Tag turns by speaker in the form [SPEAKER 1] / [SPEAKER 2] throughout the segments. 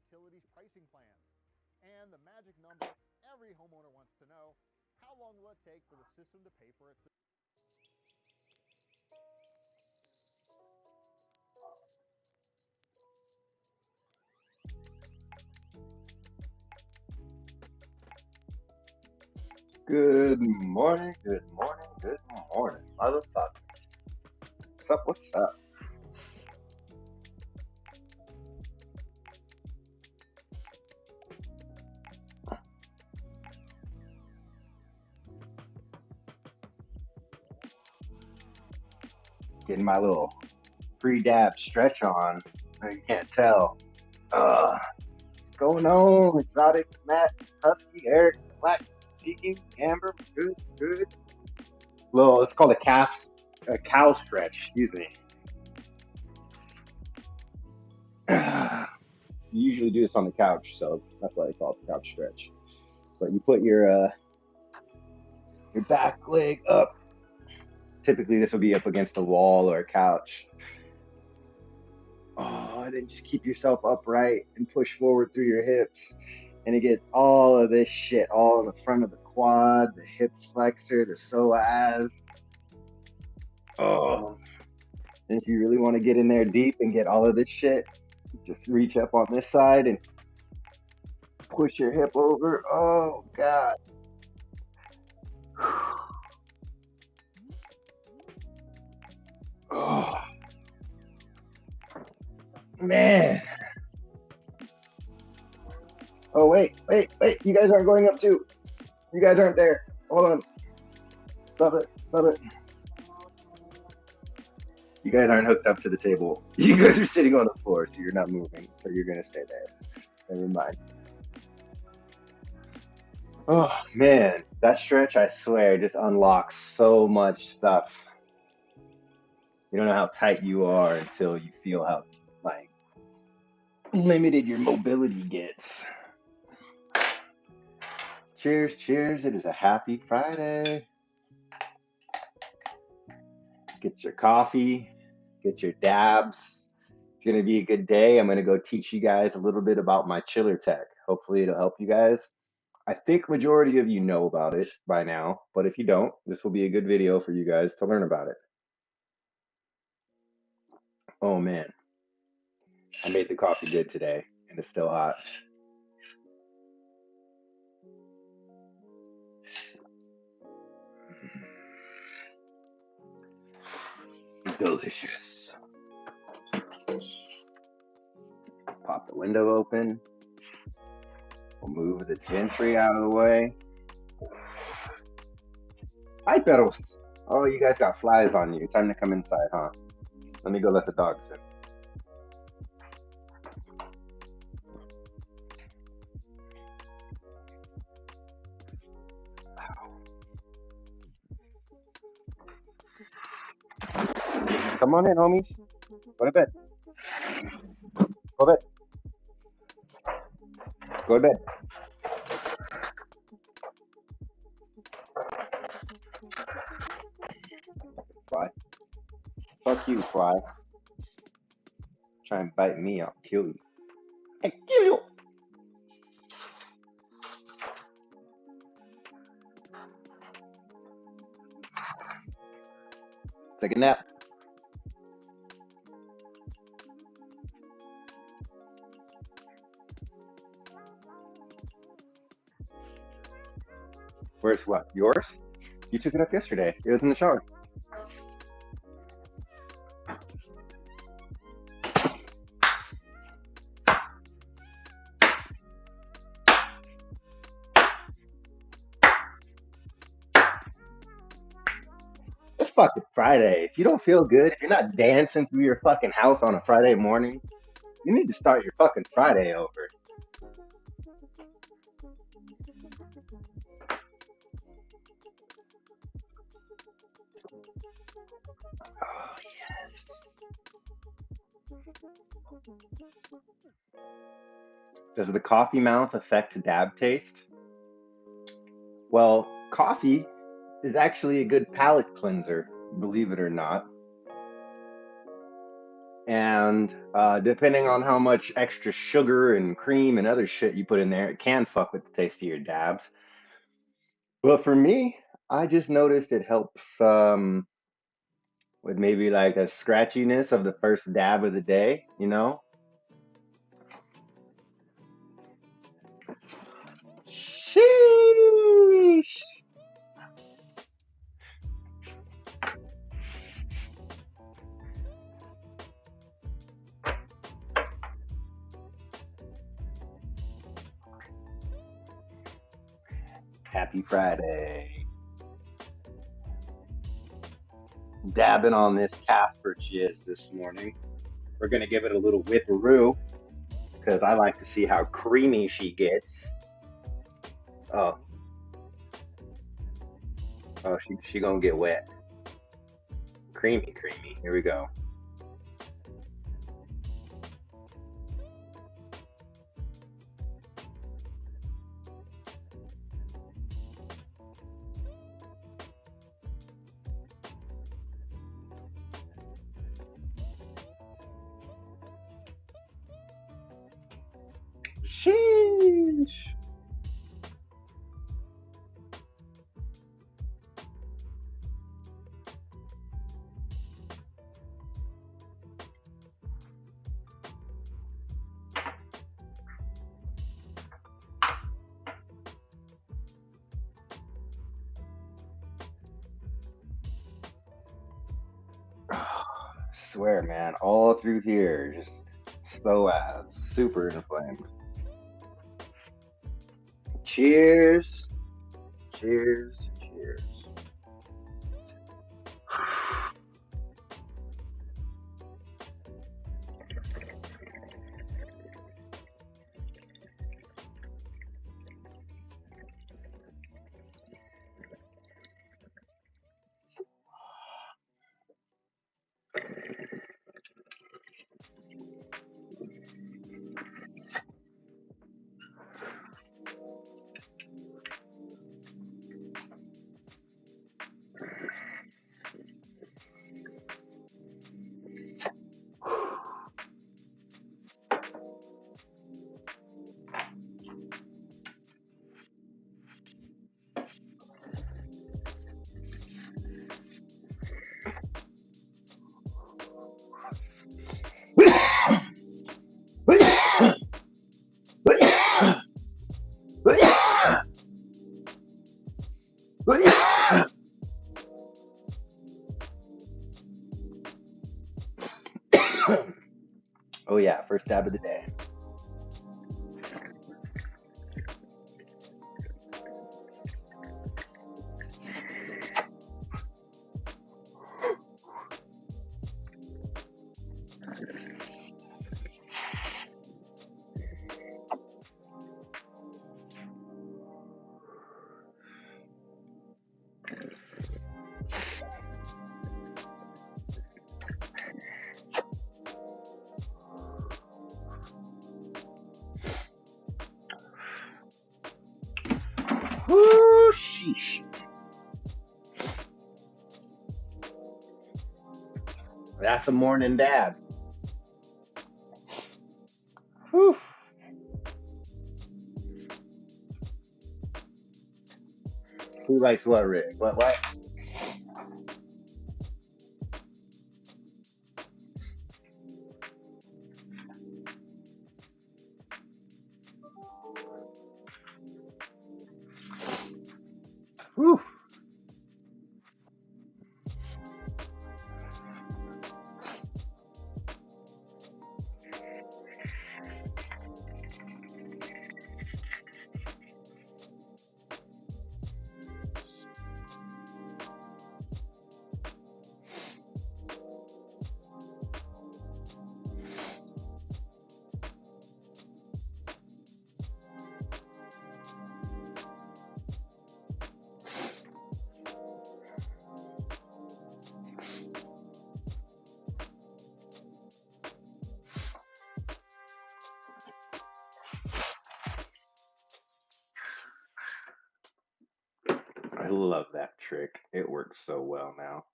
[SPEAKER 1] utilities pricing plans. And the magic number every homeowner wants to know, how long will it take for the system to pay for itself?
[SPEAKER 2] Good morning, good morning, good morning, motherfuckers. What's up, what's up? Getting my little pre-dab stretch on. You can't tell. What's going on? Exotic, Matt, Husky, Eric, Black, Seeking, Amber, good, it's good. Little, it's called a cow stretch, excuse me. You usually do this on the couch, so that's why I call it the couch stretch. But you put your back leg up. Typically, this will be up against a wall or a couch. Oh, and then just keep yourself upright and push forward through your hips. And you get all of this shit all in the front of the quad, the hip flexor, the psoas. Oh. And if you really want to get in there deep and get all of this shit, just reach up on this side and push your hip over. Oh, God. Oh, man. Oh, wait. You guys aren't going up too. You guys aren't there. Hold on. Stop it. You guys aren't hooked up to the table. You guys are sitting on the floor, so you're not moving. So you're going to stay there. Never mind. Oh, man. That stretch, I swear, just unlocks so much stuff. You don't know how tight you are until you feel how, like, limited your mobility gets. Cheers, cheers. It is a happy Friday. Get your coffee, get your dabs. It's going to be a good day. I'm going to go teach you guys a little bit about my chiller tech. Hopefully, it'll help you guys. I think majority of you know about it by now, but if you don't, this will be a good video for you guys to learn about it. Oh, man. I made the coffee good today, and it's still hot. Delicious. Pop the window open. We'll move the gentry out of the way. Hi, perros. Oh, you guys got flies on you. Time to come inside, huh? Let me go let the dogs in. Come on in, homies. Go to bed. Go to bed. Go to bed. Fly. Fuck you, fly. Try and bite me, I'll kill you. I kill you. Take a nap. Where's what? Yours? You took it up yesterday. It was in the shower. It's fucking Friday. If you don't feel good, if you're not dancing through your fucking house on a Friday morning, you need to start your fucking Friday over. Oh, yes. Does the coffee mouth affect dab taste? Well, coffee is actually a good palate cleanser, believe it or not. And depending on how much extra sugar and cream and other shit you put in there, it can fuck with the taste of your dabs. But for me, I just noticed it helps with maybe like a scratchiness of the first dab of the day, you know? Sheesh. Happy Friday. Dabbing on this Casper jizz this morning. We're going to give it a little whipperoo because I like to see how creamy she gets. Oh, oh, she gonna get wet. Creamy, creamy. Here we go. Sheesh. Swear, man, all through here, just so as super inflamed. Cheers, cheers, cheers. Oh yeah, first dab of the day. Whoo, sheesh. That's a morning dab. Whew. Who likes what, Rick? What? Whew. I love that trick. It works so well now.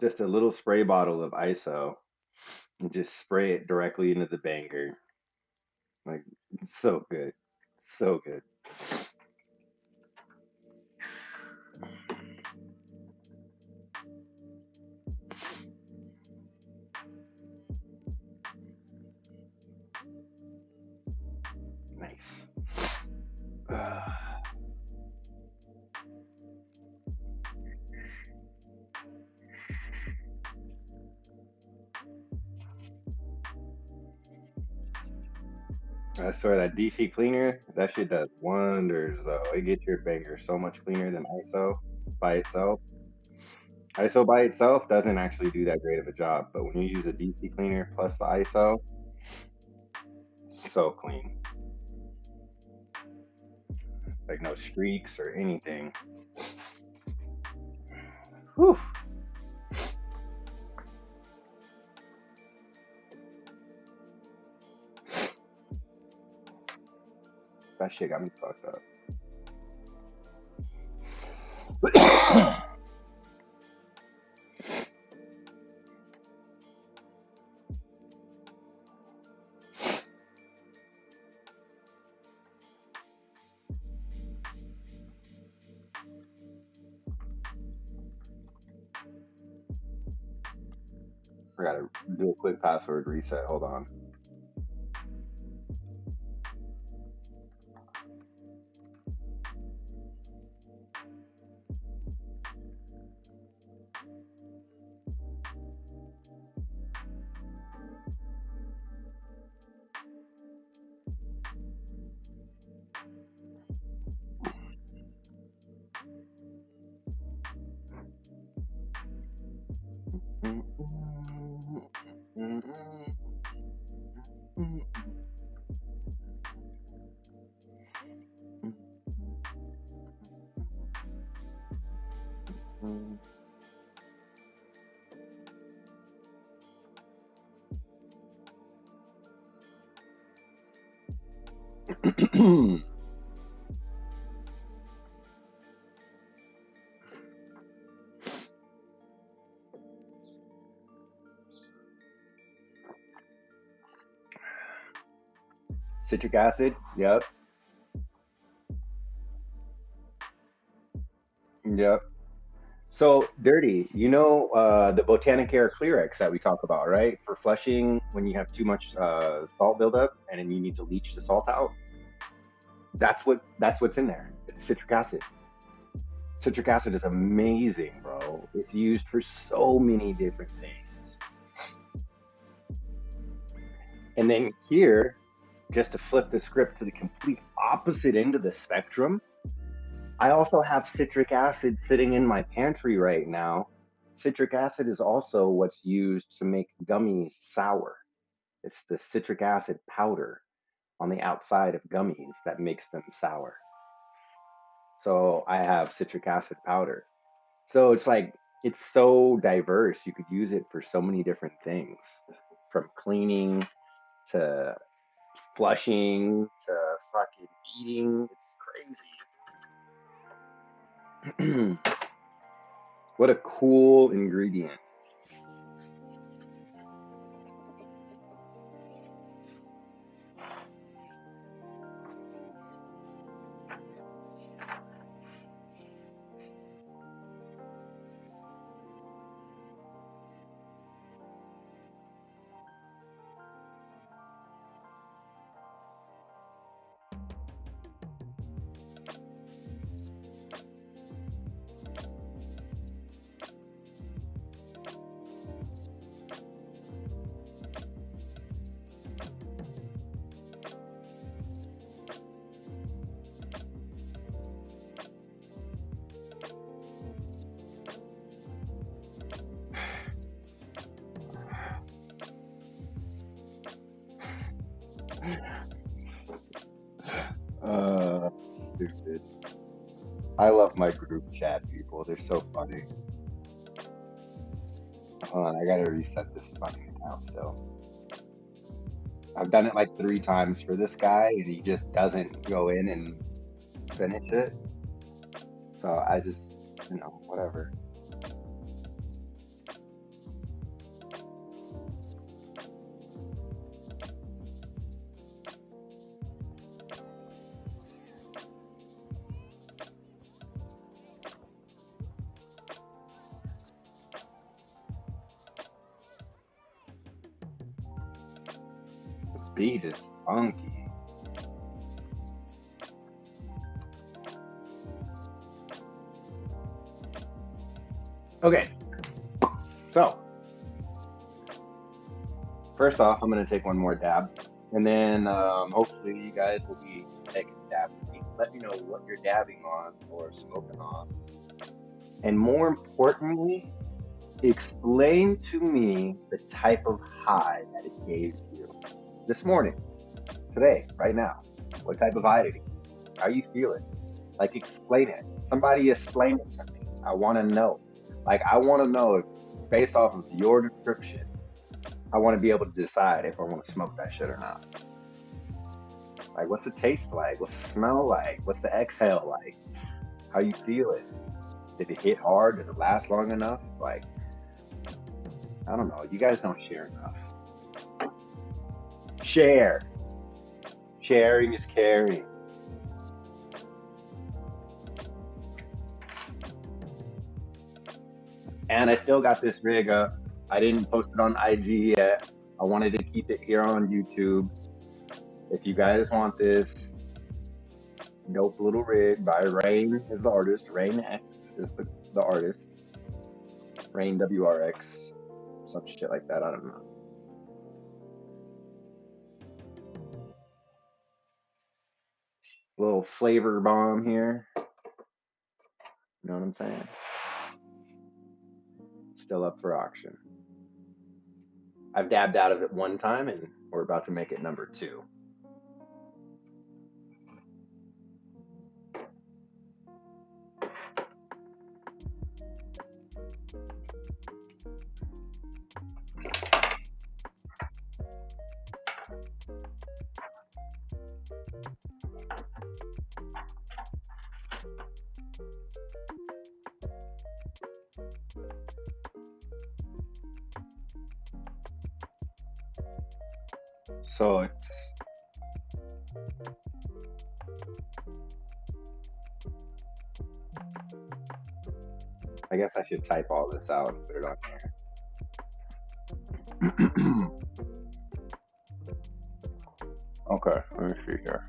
[SPEAKER 2] Just a little spray bottle of ISO and just spray it directly into the banger. Like, it's so good. So good. Nice. I swear that DC cleaner, that shit does wonders though. It gets your banger so much cleaner than ISO by itself. ISO by itself doesn't actually do that great of a job, but when you use a DC cleaner plus the ISO, so clean. Like no streaks or anything. Whew. That shit got me fucked up. I gotta do a quick password reset. Hold on. Citric acid. Yep. Yep. So dirty. You know the Botanicare Clearex that we talk about, right? For flushing when you have too much salt buildup and then you need to leach the salt out. That's what's in there. It's citric acid. Citric acid is amazing, bro. It's used for so many different things. And then here, just to flip the script to the complete opposite end of the spectrum, I also have citric acid sitting in my pantry right now. Citric acid is also what's used to make gummies sour. It's the citric acid powder on the outside of gummies that makes them sour. So I have citric acid powder. So it's like, it's so diverse. You could use it for so many different things, from cleaning to flushing to fucking eating. It's crazy. What a cool ingredient. Stupid. I love my group chat people. They're so funny. Hold on, I gotta reset this fucking account still. I've done it like 3 times for this guy, and he just doesn't go in and finish it. So I just, whatever. beat is funky. Okay, so first off, I'm gonna take one more dab, and then hopefully you guys will be taking a dab with me. Let me know what you're dabbing on or smoking on, and more importantly, explain to me the type of high that it gave you this morning, today, right now. What type of high did it? How you feel it? Like, explain it. Somebody explain it to me. I want to know. Like, I want to know if, based off of your description, I want to be able to decide if I want to smoke that shit or not. Like, what's the taste like? What's the smell like? What's the exhale like? How you feel it? Did it hit hard? Does it last long enough? Like, I don't know. You guys don't share enough. Share. Sharing is caring. And I still got this rig up. I didn't post it on IG yet. I wanted to keep it here on YouTube. If you guys want this dope little rig by Rain is the artist. Rain X is the artist. Rain WRX. Some shit like that. I don't know. Little flavor bomb here. You know what I'm saying? Still up for auction. I've dabbed out of it one time and we're about to make it number 2. So it's I guess I should type all this out and put it on here. Okay, let me see here.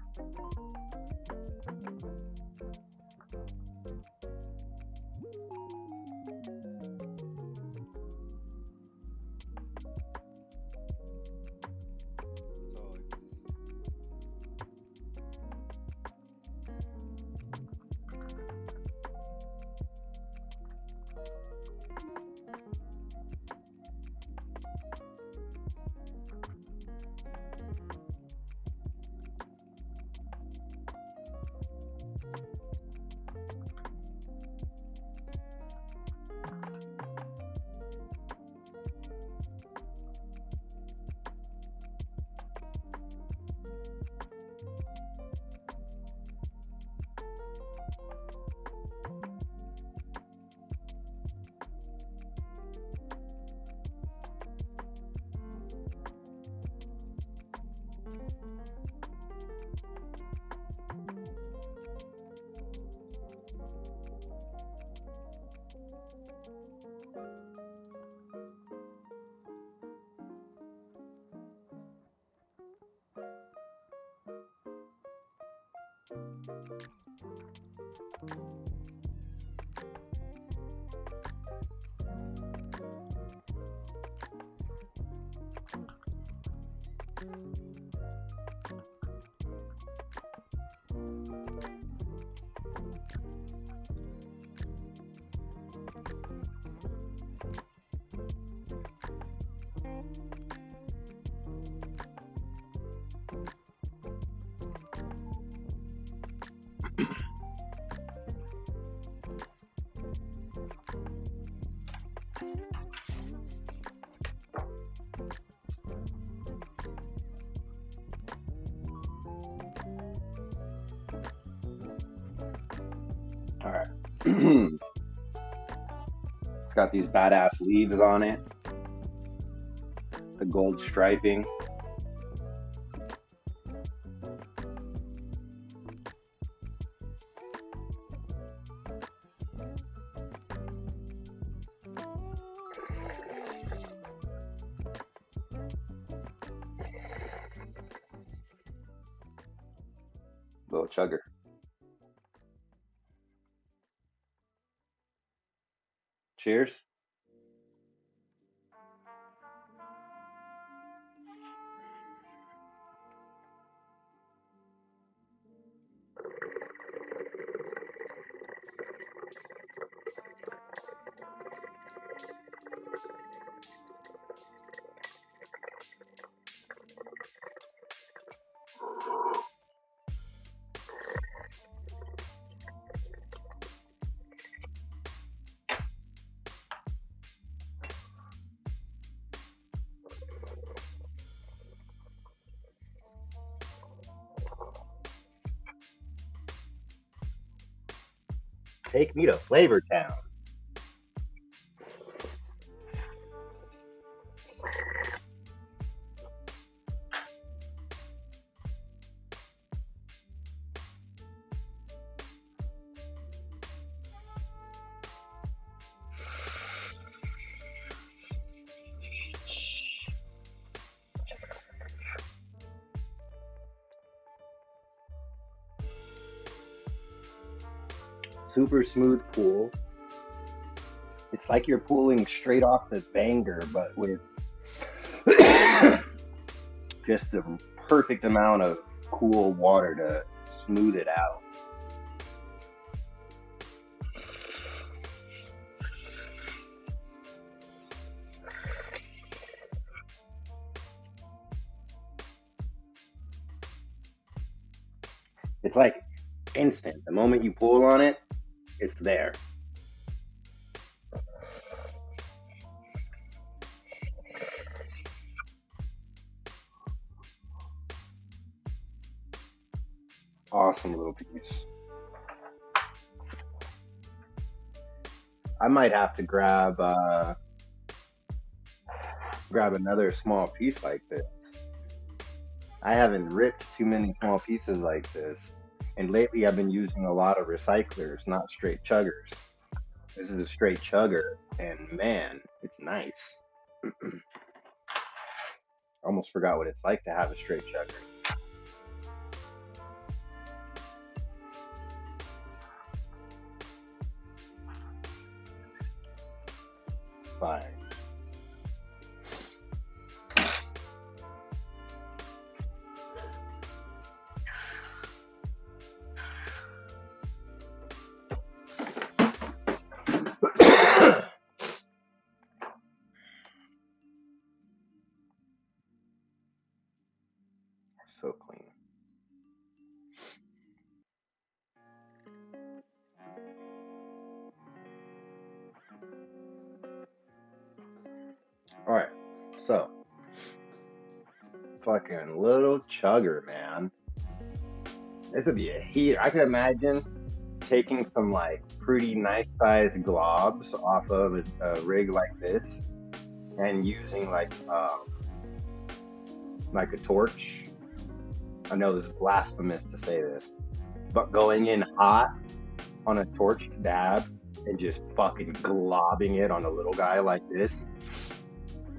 [SPEAKER 2] All right. It's got these badass leaves on it. The gold striping. chugger. Cheers. Take me to Flavor Town. Super smooth pool. It's like you're pulling straight off the banger, but with just the perfect amount of cool water to smooth it out. It's like instant. The moment you pull on it, it's there. Awesome little piece. I might have to grab another small piece like this. I haven't ripped too many small pieces like this. And lately I've been using a lot of recyclers, not straight chuggers. This is a straight chugger, and man, it's nice. Almost forgot what it's like to have a straight chugger. Fine. So clean. All right, so fucking little chugger, man. This would be a heat. I could imagine taking some like pretty nice sized globs off of a rig like this and using like a torch. I know this is blasphemous to say this, but going in hot on a torched dab and just fucking globbing it on a little guy like this.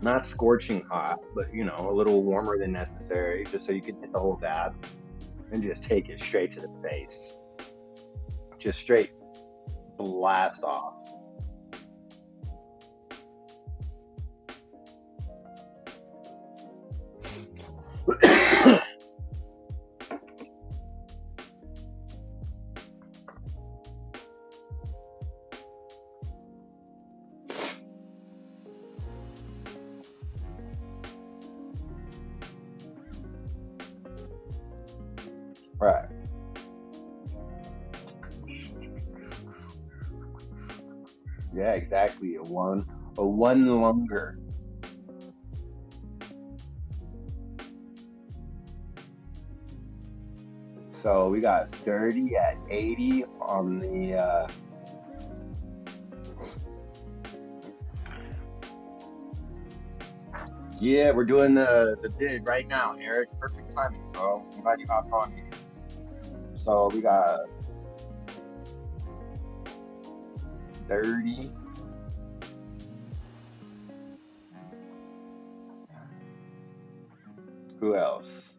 [SPEAKER 2] Not scorching hot, but you know, a little warmer than necessary, just so you can hit the whole dab and just take it straight to the face. Just straight blast off. Right. Yeah, exactly. A one longer. So we got dirty at 80 on the yeah, we're doing the bid right now, Eric. Perfect timing, bro. I'm glad you hopped on here. So we got 30. Who else?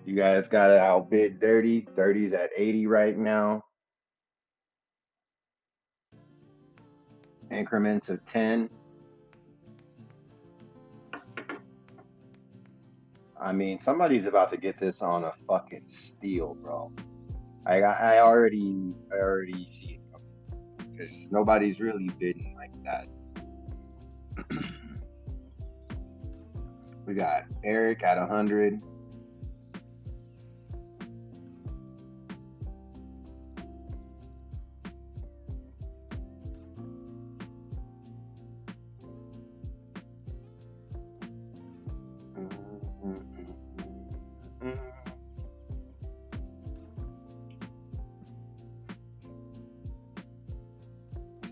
[SPEAKER 2] You guys got to outbid 30. 30's at 80 right now. Increments of 10. I mean, somebody's about to get this on a fucking steal, bro. I already see it because nobody's really bidding like that. We got Eric at 100.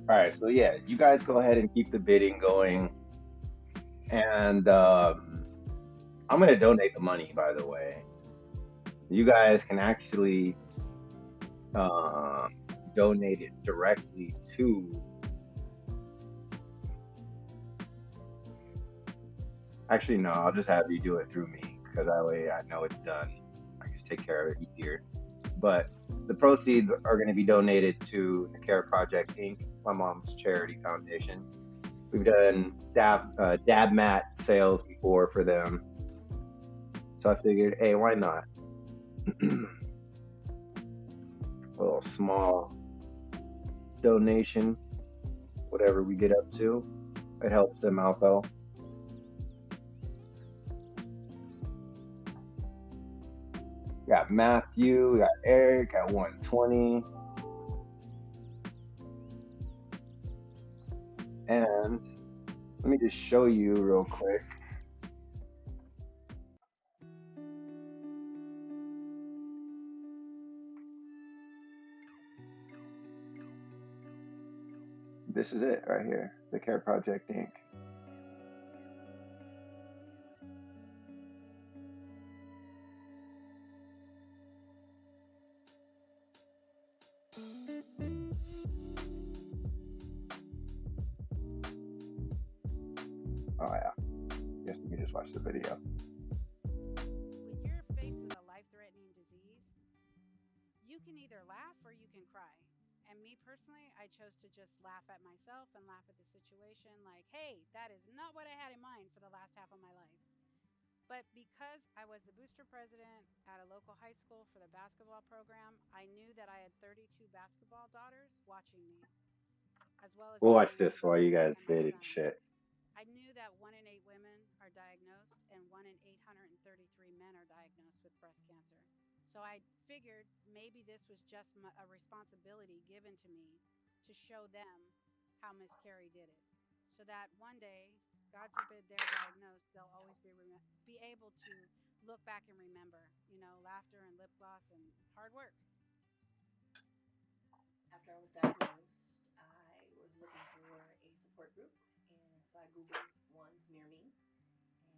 [SPEAKER 2] All right, so yeah, you guys go ahead and keep the bidding going, and I'm gonna donate the money. By the way, you guys can actually uh, donate it directly to. Actually, no, I'll just have you do it through me because that way I know it's done. I can just take care of it easier. But the proceeds are going to be donated to the Care Project Inc., my mom's charity foundation. We've done dab mat sales before for them, so I figured, hey, why not? A little small donation, whatever we get up to, it helps them out though. We got Matthew, we got Eric at 120, and let me just show you real quick. This is it right here, the Care Project Inc. Oh yeah, yes, you can just watch the video.
[SPEAKER 3] When you're faced with a life threatening disease, you can either laugh or you can cry. And me personally, I chose to just laugh at myself and laugh at the situation like, hey, that is not what I had in mind for the last half of my life. But because I was the booster president at a local high school for the basketball program, I knew that I had 32 basketball daughters watching me, as well as
[SPEAKER 2] We'll
[SPEAKER 3] my
[SPEAKER 2] watch
[SPEAKER 3] youngest
[SPEAKER 2] this while you
[SPEAKER 3] brother
[SPEAKER 2] guys
[SPEAKER 3] and my
[SPEAKER 2] bid and
[SPEAKER 3] son.
[SPEAKER 2] shit.
[SPEAKER 3] I knew that 1 in 8 women are diagnosed and 1 in 833 men are diagnosed with breast cancer. So I figured maybe this was just a responsibility given to me to show them how Miss Carrie did it. So that one day, God forbid they're diagnosed, they'll always be able to look back and remember, laughter and lip gloss and hard work.
[SPEAKER 4] After I was diagnosed, I was looking for a support group, and so I Googled ones near me,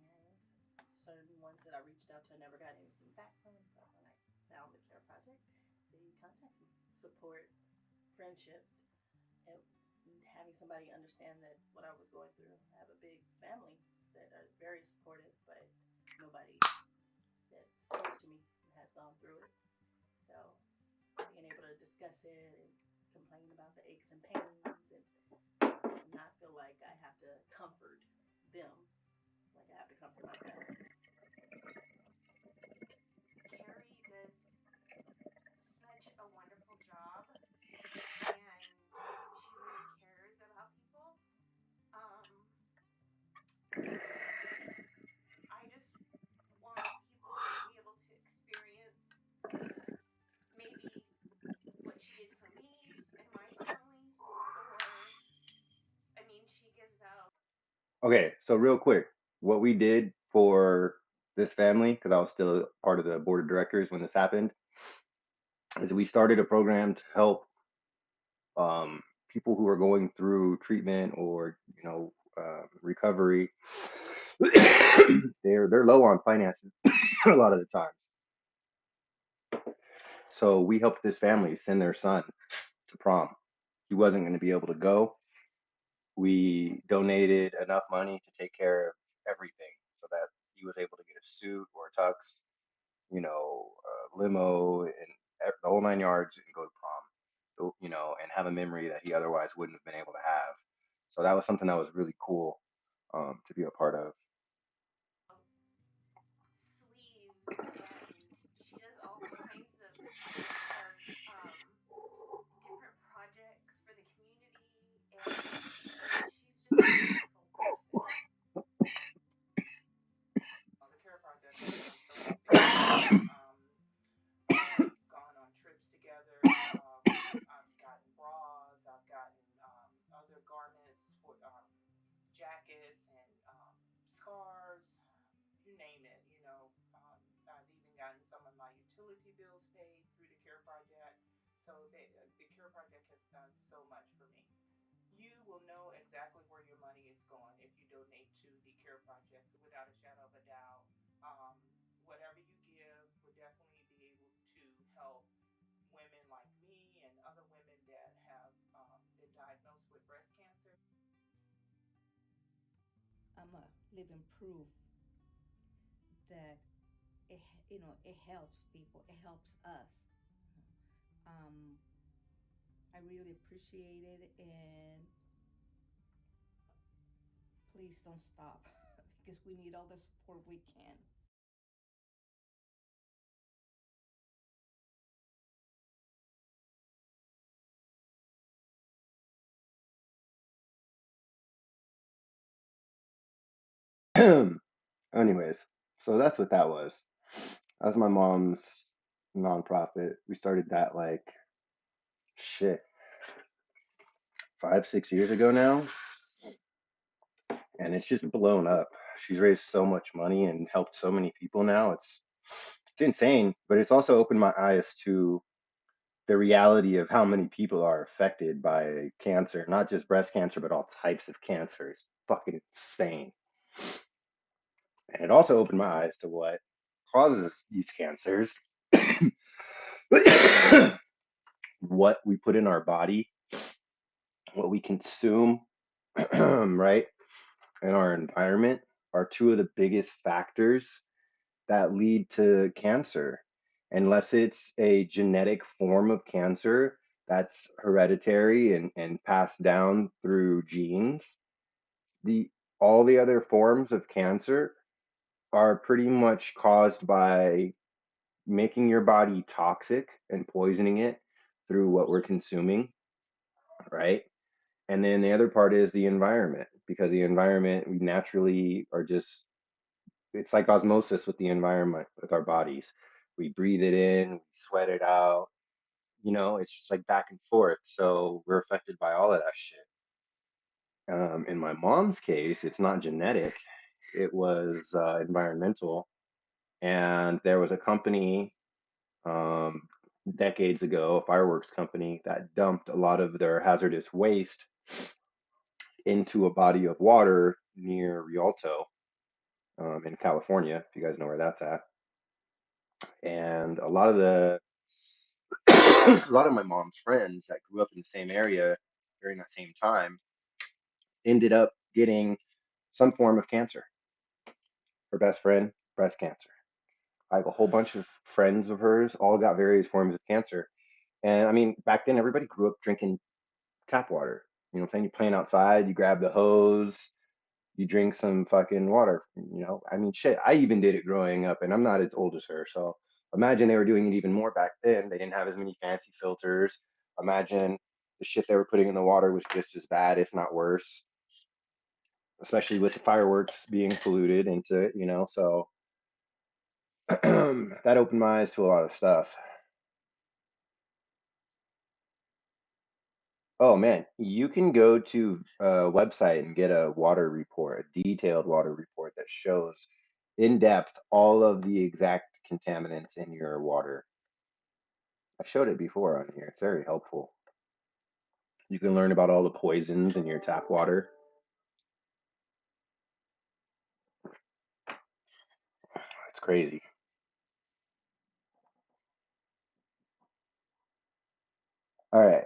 [SPEAKER 4] and certain ones that I reached out to, I never got anything back from. But when I found the Care Project, they contacted me. Support, friendship, and having somebody understand that what I was going through. I have a big family that are very supportive, but nobody that's close to me has gone through it. So being able to discuss it and complain about the aches and pains and not feel like I have to comfort them like I have to comfort my family.
[SPEAKER 5] Carrie does such a wonderful job and she really cares about people. Um, and I just want people to be able to experience maybe what she did for me and my family. Or, I mean, she gives out.
[SPEAKER 2] Okay, so real quick, what we did for this family, because I was still part of the board of directors when this happened, is we started a program to help people who are going through treatment or recovery. they're low on finances a lot of the times. So we helped this family send their son to prom. He wasn't going to be able to go. We donated enough money to take care of everything so that he was able to get a suit or a tux. limo and the whole 9 yards and go to prom. So, and have a memory that he otherwise wouldn't have been able to have. So that was something that was really cool to be a part of.
[SPEAKER 5] Sleeves, and she does all kinds of different projects for the community, and she's just a wonderful person.
[SPEAKER 4] I'm a living proof that it helps people. It helps us. Um, I really appreciate it, and please don't stop because we need all the support we can.
[SPEAKER 2] Anyways, so that's what that was. That was my mom's nonprofit. We started that like shit 5, 6 years ago now, and it's just blown up. She's raised so much money and helped so many people now. It's insane, but it's also opened my eyes to the reality of how many people are affected by cancer, not just breast cancer, but all types of cancer. It's fucking insane. And it also opened my eyes to what causes these cancers, what we put in our body, what we consume, right, and our environment are two of the biggest factors that lead to cancer. Unless it's a genetic form of cancer that's hereditary and passed down through genes, the all the other forms of cancer are pretty much caused by making your body toxic and poisoning it through what we're consuming, right? And then the other part is the environment, because the environment, we naturally are just, it's like osmosis with the environment, with our bodies. We breathe it in, we sweat it out, it's just like back and forth. So we're affected by all of that shit. In my mom's case, it's not genetic, it was environmental. And there was a company um, decades ago, a fireworks company, that dumped a lot of their hazardous waste into a body of water near Rialto in California, if you guys know where that's at. And a lot of a lot of my mom's friends that grew up in the same area during that same time ended up getting some form of cancer. Her best friend, breast cancer. I have a whole bunch of friends of hers, all got various forms of cancer. And I mean, back then everybody grew up drinking tap water. You know what I'm saying? You're playing outside, you grab the hose, you drink some fucking water. I mean, shit, I even did it growing up, and I'm not as old as her. So imagine they were doing it even more back then. They didn't have as many fancy filters. Imagine the shit they were putting in the water was just as bad, if not worse, especially with the fireworks being polluted into it. So that opened my eyes to a lot of stuff. Oh man, you can go to a website and get a water report, a detailed water report that shows in depth all of the exact contaminants in your water. I showed it before on here. It's very helpful. You can learn about all the poisons in your tap water. It's crazy. All right.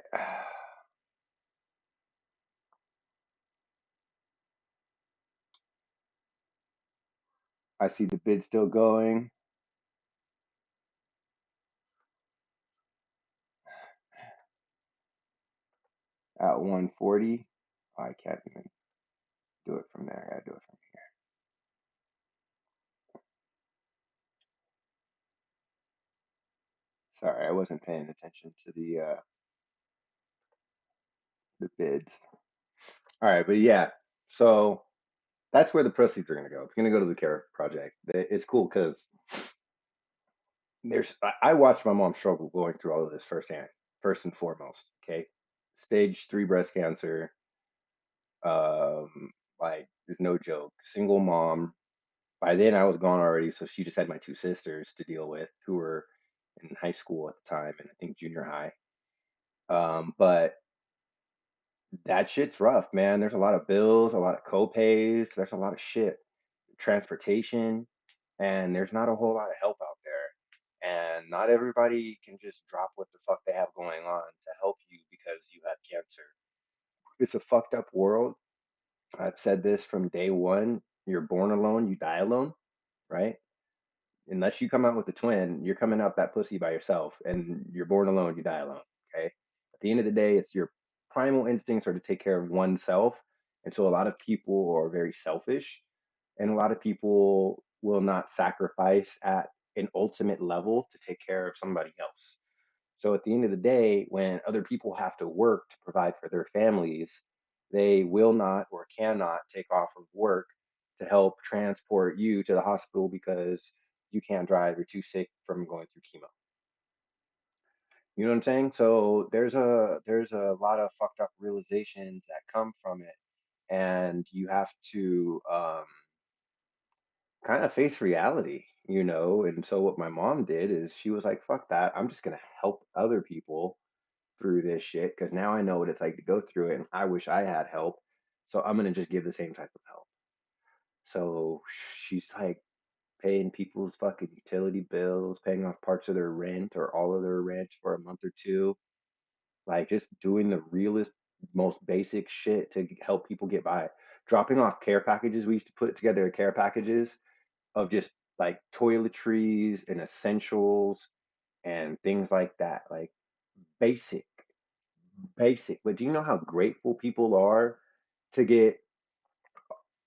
[SPEAKER 2] I see the bid still going. about 140. Oh, I can't even do it from there. I gotta do it from here. Sorry, I wasn't paying attention to the bids. All right, but yeah, so that's where the proceeds are gonna go. It's gonna go to the care project. It's cool because I watched my mom struggle going through all of this firsthand, first and foremost. Okay, stage 3 breast cancer. Um, like there's no joke. Single mom. By then I was gone already, so she just had my two sisters to deal with, who were in high school at the time, and I think junior high. But that shit's rough, man. There's a lot of bills, a lot of co-pays. There's a lot of shit, transportation, and there's not a whole lot of help out there. And not everybody can just drop what the fuck they have going on to help you because you have cancer. It's a fucked up world. I've said this from day one. You're born alone, you die alone, right? Unless you come out with a twin, you're coming out that pussy by yourself, and you're born alone, you die alone. Okay. At the end of the day, it's your primal instincts are to take care of oneself. And so a lot of people are very selfish, and a lot of people will not sacrifice at an ultimate level to take care of somebody else. So at the end of the day, when other people have to work to provide for their families, they will not or cannot take off of work to help transport you to the hospital because you can't drive, you're too sick from going through chemo. You know what I'm saying? So there's a lot of fucked up realizations that come from it, and you have to kind of face reality, you know. And so what my mom did is she was like, "Fuck that! I'm just gonna help other people through this shit because now I know what it's like to go through it, and I wish I had help. So I'm gonna just give the same type of help." So she's like paying people's fucking utility bills, paying off parts of their rent or all of their rent for a month or two, like just doing the realest, most basic shit to help people get by. Dropping off care packages. We used to put together care packages of just like toiletries and essentials and things like that. Like basic, basic. But do you know how grateful people are to get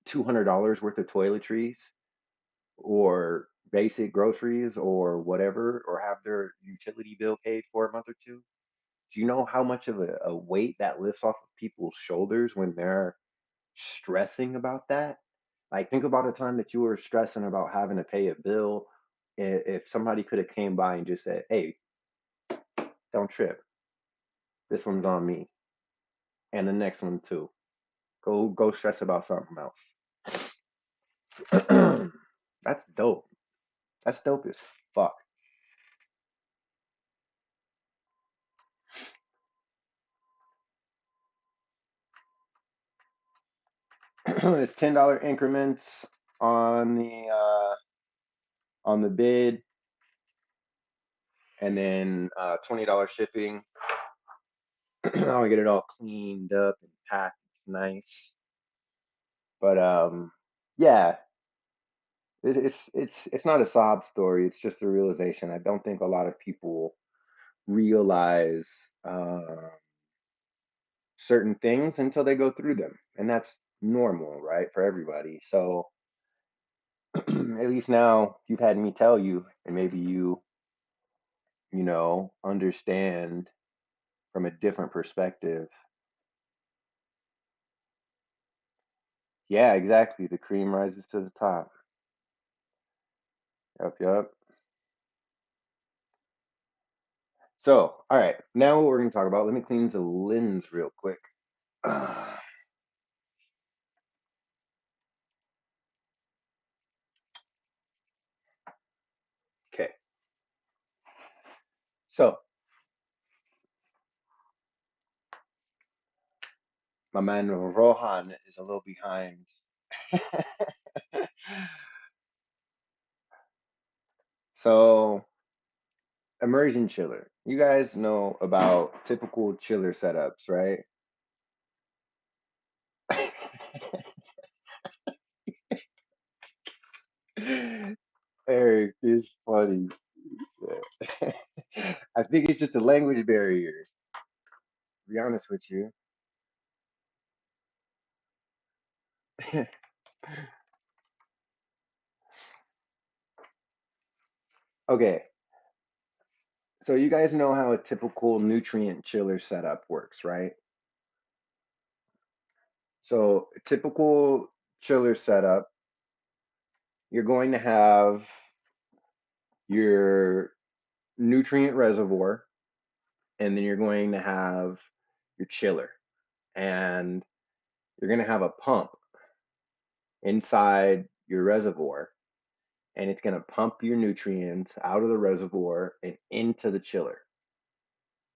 [SPEAKER 2] $200 worth of toiletries or basic groceries or whatever, or have their utility bill paid for a month or two? Do you know how much of a weight that lifts off of people's shoulders when they're stressing about that? Like, think about a time that you were stressing about having to pay a bill. If somebody could have came by and just said, "Hey, don't trip. This one's on me, and the next one too. Go stress about something else." That's dope. That's dope as fuck. It's $10 increments on the bid, and then $20 shipping. I'll get it all cleaned up and packed. It's nice, but yeah, it's not a sob story. It's just a realization. I don't think a lot of people realize certain things until they go through them, and that's normal, right, for everybody. So at least now you've had me tell you, and maybe you understand from a different perspective. Yeah, exactly. The cream rises to the top. Yep, yep. So, all right, now what we're going to talk about, let me clean the lens real quick. Okay, so my man Rohan is a little behind. So, immersion chiller. You guys know about typical chiller setups, right? Eric is funny. I think it's just a language barrier, to be honest with you. Okay, so you guys know how a typical nutrient chiller setup works, right? So, a typical chiller setup, you're going to have your nutrient reservoir, and then you're going to have your chiller, and you're going to have a pump inside your reservoir, and it's going to pump your nutrients out of the reservoir and into the chiller.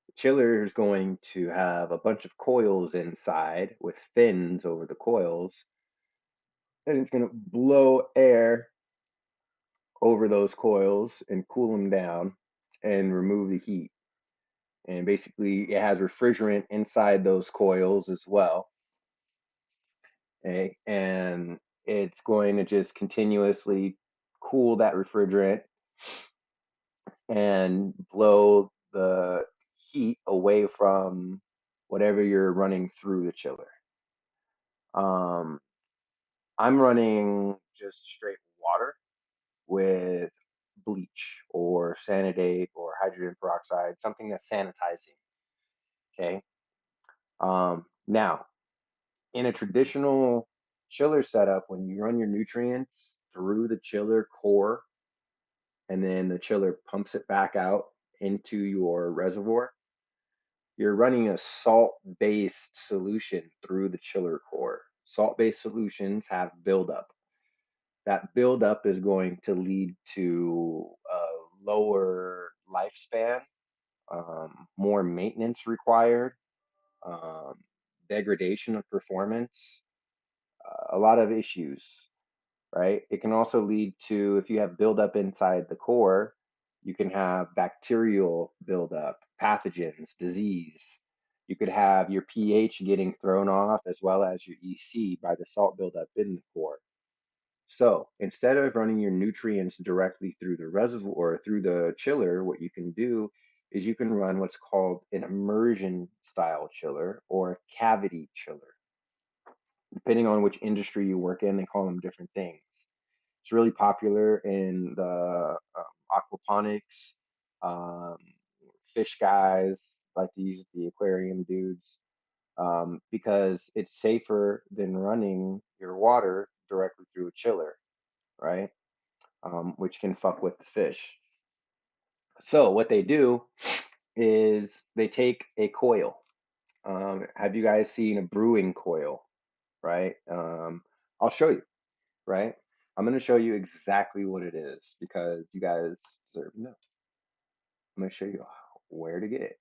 [SPEAKER 2] The chiller is going to have a bunch of coils inside with fins over the coils, and it's going to blow air over those coils and cool them down and remove the heat. And basically, it has refrigerant inside those coils as well. Okay? And it's going to just continuously cool that refrigerant and blow the heat away from whatever you're running through the chiller. Um, I'm running just straight water with bleach or sanidate or hydrogen peroxide, something that's sanitizing. Okay. Now, in a traditional chiller setup, when you run your nutrients through the chiller core and then the chiller pumps it back out into your reservoir, you're running a salt-based solution through the chiller core. Salt-based solutions have buildup. That buildup is going to lead to a lower lifespan, more maintenance required, um, degradation of performance, a lot of issues, right? It can also lead to, if you have buildup inside the core, you can have bacterial buildup, pathogens, disease. You could have your pH getting thrown off as well as your EC by the salt buildup in the core. So instead of running your nutrients directly through the reservoir or through the chiller, what you can do is you can run what's called an immersion style chiller or a cavity chiller. Depending on which industry you work in, they call them different things. It's really popular in the aquaponics. Um, Fish guys like to use the aquarium dudes because it's safer than running your water directly through a chiller, right? Which can fuck with the fish. So what they do is they take a coil. Have you guys seen a brewing coil? Right? I'll show you. Right? I'm going to show you exactly what it is because you guys deserve to know. I'm going to show you where to get it.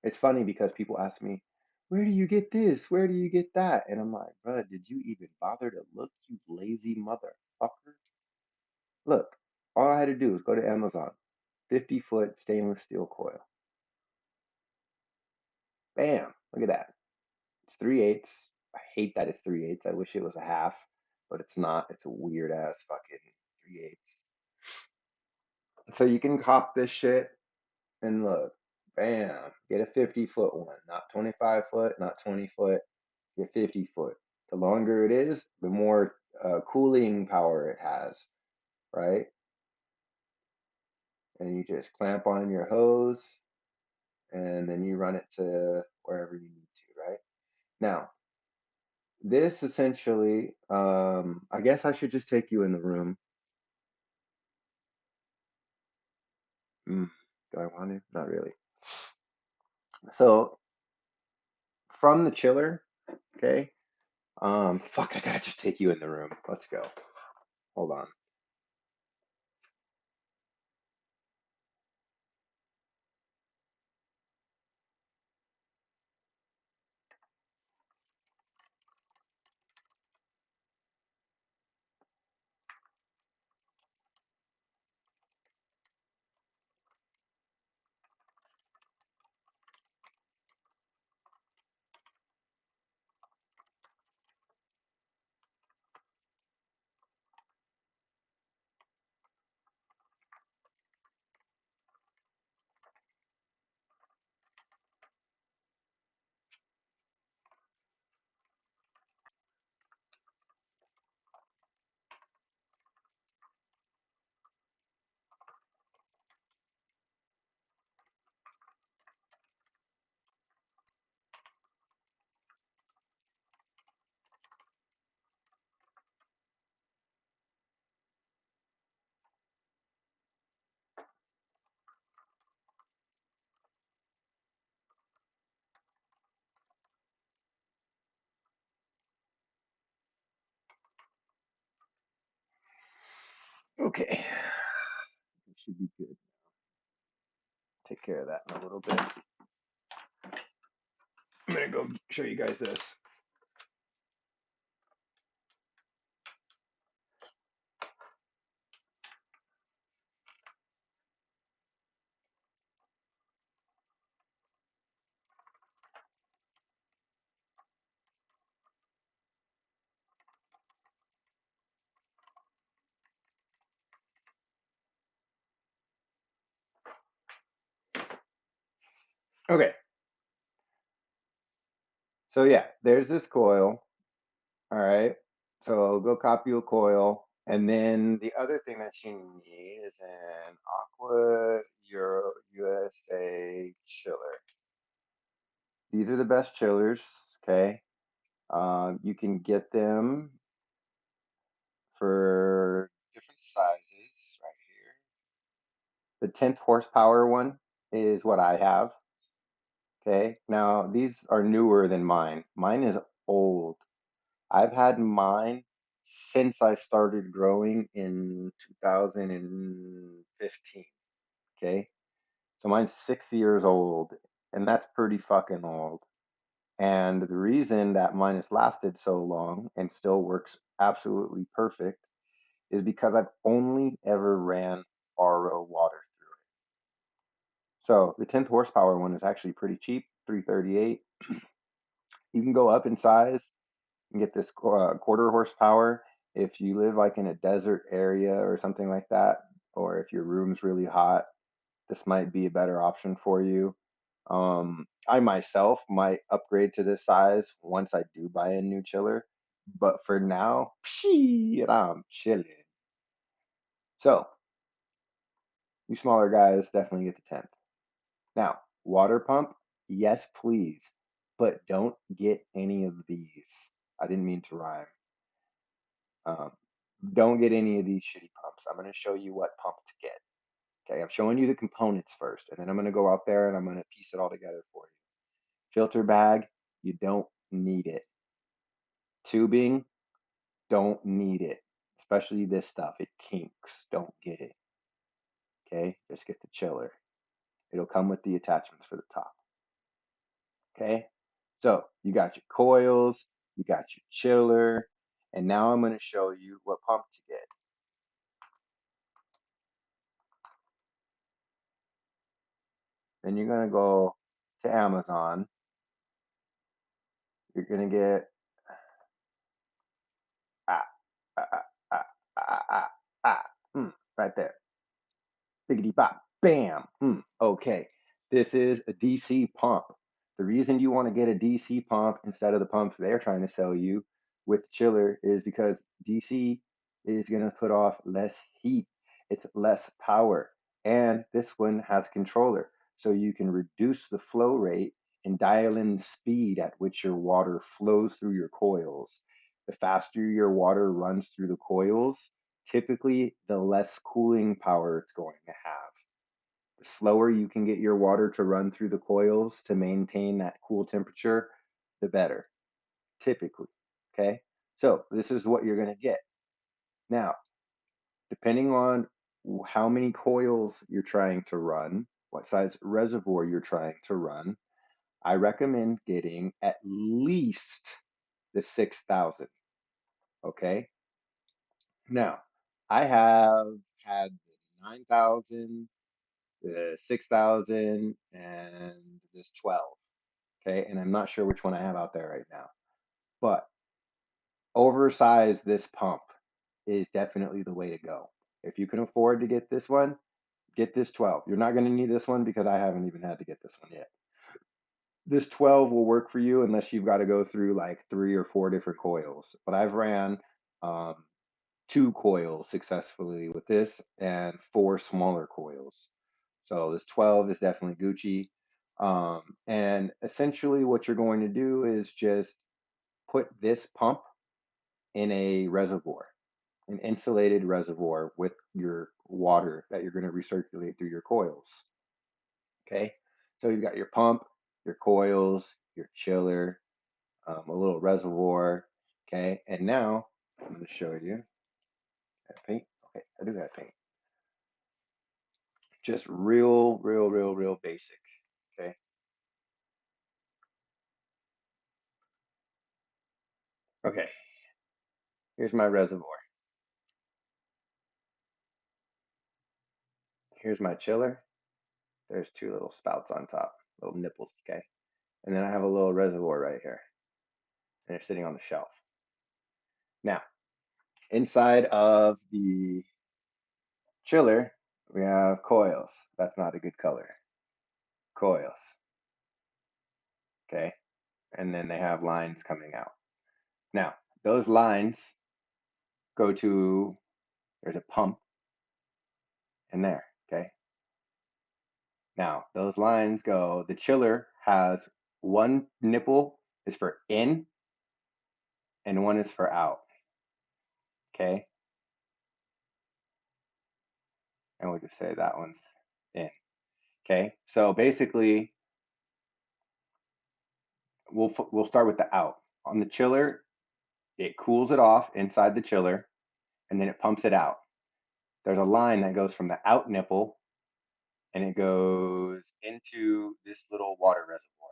[SPEAKER 2] It's funny because people ask me, where do you get this? Where do you get that? And I'm like, bro, did you even bother to look, you lazy motherfucker? Look, all I had to do was go to Amazon. 50-foot stainless steel coil. Bam! Look at that. It's 3/8. I hate that it's 3/8. I wish it was a half, but it's not. It's a weird ass fucking 3/8. So you can cop this shit and look, bam, get a 50-foot one, not 25-foot, not 20-foot, get 50-foot. The longer it is, the more cooling power it has, right? And you just clamp on your hose and then you run it to wherever you need to, right? Now, this essentially, I guess I should just take you in the room. Do I want to? Not really. So from the chiller, okay. Fuck, I gotta just take you in the room. Let's go. Hold on. Okay. It should be good. Take care of that in a little bit. I'm going to go show you guys this. Okay. So yeah, there's this coil. All right. So go copy a coil. And then the other thing that you need is an Aqua Euro USA chiller. These are the best chillers. Okay. You can get them for different sizes right here. The 10th horsepower one is what I have. Okay. Now these are newer than mine. Mine is old. I've had mine since I started growing in 2015. Okay. So mine's 6 years old, and that's pretty fucking old. And the reason that mine has lasted so long and still works absolutely perfect is because I've only ever ran RO water through it. So the 10th horsepower one is actually pretty cheap, 338. You can go up in size and get this quarter horsepower if you live like in a desert area or something like that, or if your room's really hot. This might be a better option for you. I myself might upgrade to this size once I do buy a new chiller, but for now, I'm chilling. So you smaller guys definitely get the 10th. Now, water pump, yes, please, but don't get any of these. I didn't mean to rhyme. Um, don't get any of these shitty pumps. I'm going to show you what pump to get. Okay, I'm showing you the components first, and then I'm going to go out there and I'm going to piece it all together for you. Filter bag, you don't need it. Tubing, don't need it. Especially this stuff, it kinks. Don't get it. Okay, just get the chiller. It'll come with the attachments for the top. Okay, so you got your coils, you got your chiller, and now I'm going to show you what pump to get. Then you're going to go to Amazon. You're going to get ah, ah, ah, ah, ah, ah, right there. Biggity bop, bam. Okay, this is a DC pump. The reason you want to get a DC pump instead of the pump they're trying to sell you with the chiller is because DC is going to put off less heat. It's less power. And this one has a controller. So you can reduce the flow rate and dial in the speed at which your water flows through your coils. The faster your water runs through the coils, typically the less cooling power it's going to have. The slower you can get your water to run through the coils to maintain that cool temperature, the better, typically. Okay, so this is what you're going to get. Now, depending on how many coils you're trying to run, what size reservoir you're trying to run, I recommend getting at least the 6,000. Okay, now I have had 9,000, the 6,000, and this 12. Okay, and I'm not sure which one I have out there right now, but oversize this pump is definitely the way to go. If you can afford to get this one, get this 12. You're not going to need this one because I haven't even had to get this one yet. This 12 will work for you unless you've got to go through like 3 or 4 different coils. But I've ran 2 coils successfully with this and 4 smaller coils. So this 12 is definitely Gucci. And essentially what you're going to do is just put this pump in a reservoir, an insulated reservoir with your water that you're going to recirculate through your coils. Okay, so you've got your pump, your coils, your chiller, a little reservoir. Okay, and now I'm going to show you. Okay, Wait, I do got paint. Just real basic. Okay. Okay. Here's my reservoir. Here's my chiller. There's two little spouts on top, little nipples. Okay. And then I have a little reservoir right here, and they're sitting on the shelf. Now, inside of the chiller, we have coils. That's not a good color. Coils. Okay. And then they have lines coming out. Now, those lines go to, there's a pump in there. Okay. Now, those lines go, the chiller has one nipple is for in and one is for out. Okay. And we'll just say that one's in. Okay. So basically, we'll start with the out. On the chiller, it cools it off inside the chiller and then it pumps it out. There's a line that goes from the out nipple and it goes into this little water reservoir.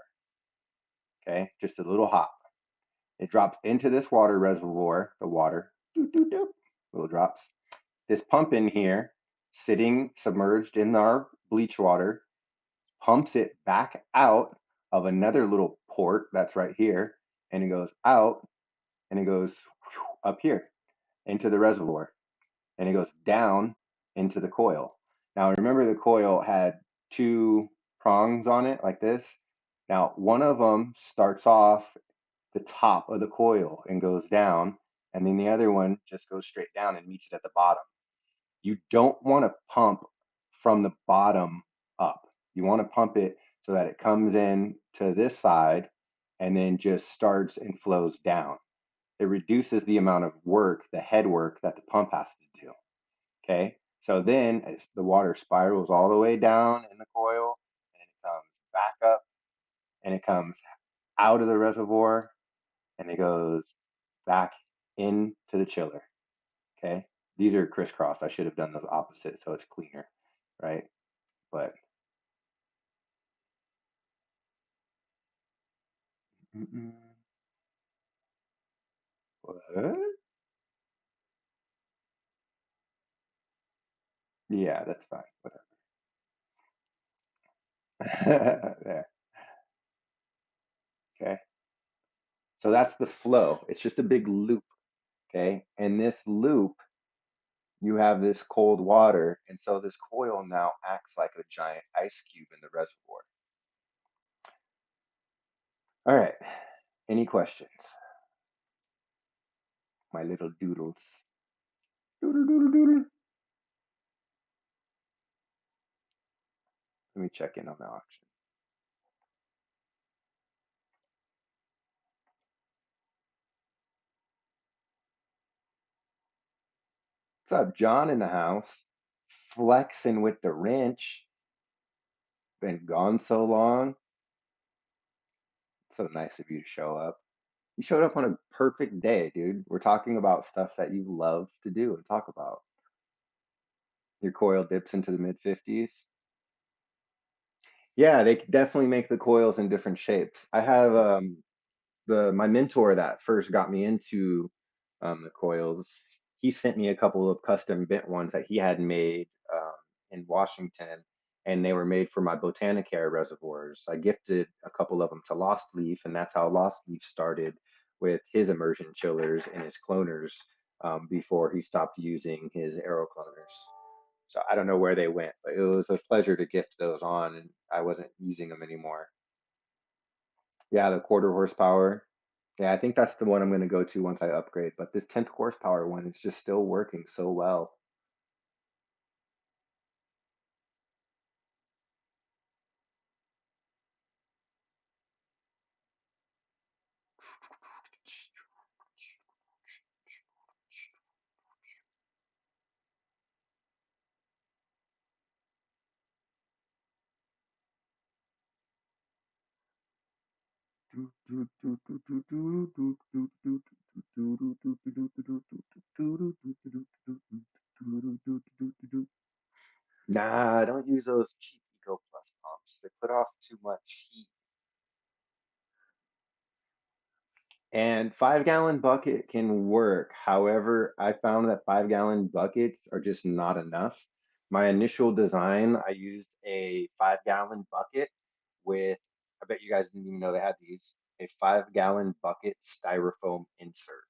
[SPEAKER 2] Okay. Just a little hop. It drops into this water reservoir, the water, doop, doop, doop, little drops. This pump in here, sitting submerged in our bleach water, pumps it back out of another little port that's right here, and it goes out and it goes up here into the reservoir, and it goes down into the coil. Now remember, the coil had two prongs on it like this. Now one of them starts off the top of the coil and goes down, and then the other one just goes straight down and meets it at the bottom. You don't want to pump from the bottom up. You want to pump it so that it comes in to this side and then just starts and flows down. It reduces the amount of work, the head work that the pump has to do. Okay. So then the water spirals all the way down in the coil and it comes back up and it comes out of the reservoir and it goes back into the chiller. Okay. These are crisscross. I should have done those opposite so it's cleaner, right? But what? Yeah, that's fine. Whatever. There. Okay. So that's the flow. It's just a big loop. Okay. And this loop, you have this cold water. And so this coil now acts like a giant ice cube in the reservoir. All right. Any questions? My little doodles. Doodle, doodle, doodle. Let me check in on the auction. What's up, John in the house? Flexing with the wrench. Been gone so long. So nice of you to show up. You showed up on a perfect day, dude. We're talking about stuff that you love to do and talk about. Your coil dips into the mid 50s. Yeah, they definitely make the coils in different shapes. I have the my mentor that first got me into the coils. He sent me a couple of custom bent ones that he had made in Washington, and they were made for my Botanicare reservoirs. I gifted a couple of them to Lost Leaf, and that's how Lost Leaf started with his immersion chillers and his cloners before he stopped using his aero cloners. So I don't know where they went, but it was a pleasure to gift those on, and I wasn't using them anymore. Yeah, the quarter horsepower. Yeah, I think that's the one I'm going to go to once I upgrade. But this 10th horsepower one is just still working so well. Nah, don't use those cheap Eco Plus pumps. They put off too much heat. And 5 gallon bucket can work. However, I found that 5 gallon buckets are just not enough. My initial design, I used a 5 gallon bucket with, I bet you guys didn't even know they had these, a 5 gallon bucket styrofoam insert.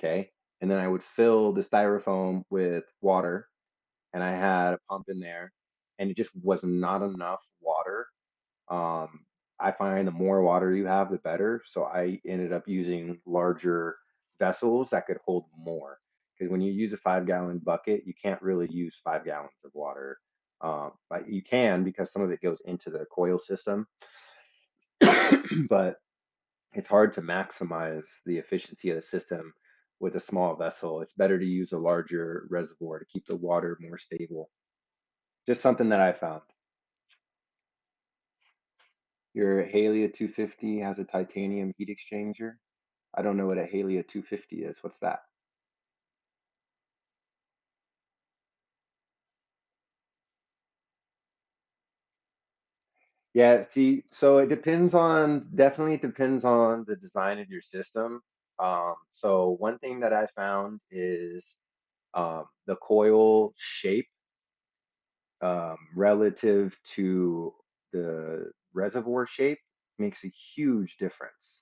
[SPEAKER 2] Okay. And then I would fill the styrofoam with water, and I had a pump in there, and it just was not enough water. Um, I find the more water you have, the better. So I ended up using larger vessels that could hold more. Because when you use a 5 gallon bucket, you can't really use 5 gallons of water. But you can, because some of it goes into the coil system, but it's hard to maximize the efficiency of the system with a small vessel. It's better to use a larger reservoir to keep the water more stable. Just something that I found. Your Halia 250 has a titanium heat exchanger. I don't know what a Halia 250 is. What's that? Yeah, see, so it depends on, definitely depends on the design of your system. So one thing that I found is the coil shape relative to the reservoir shape makes a huge difference.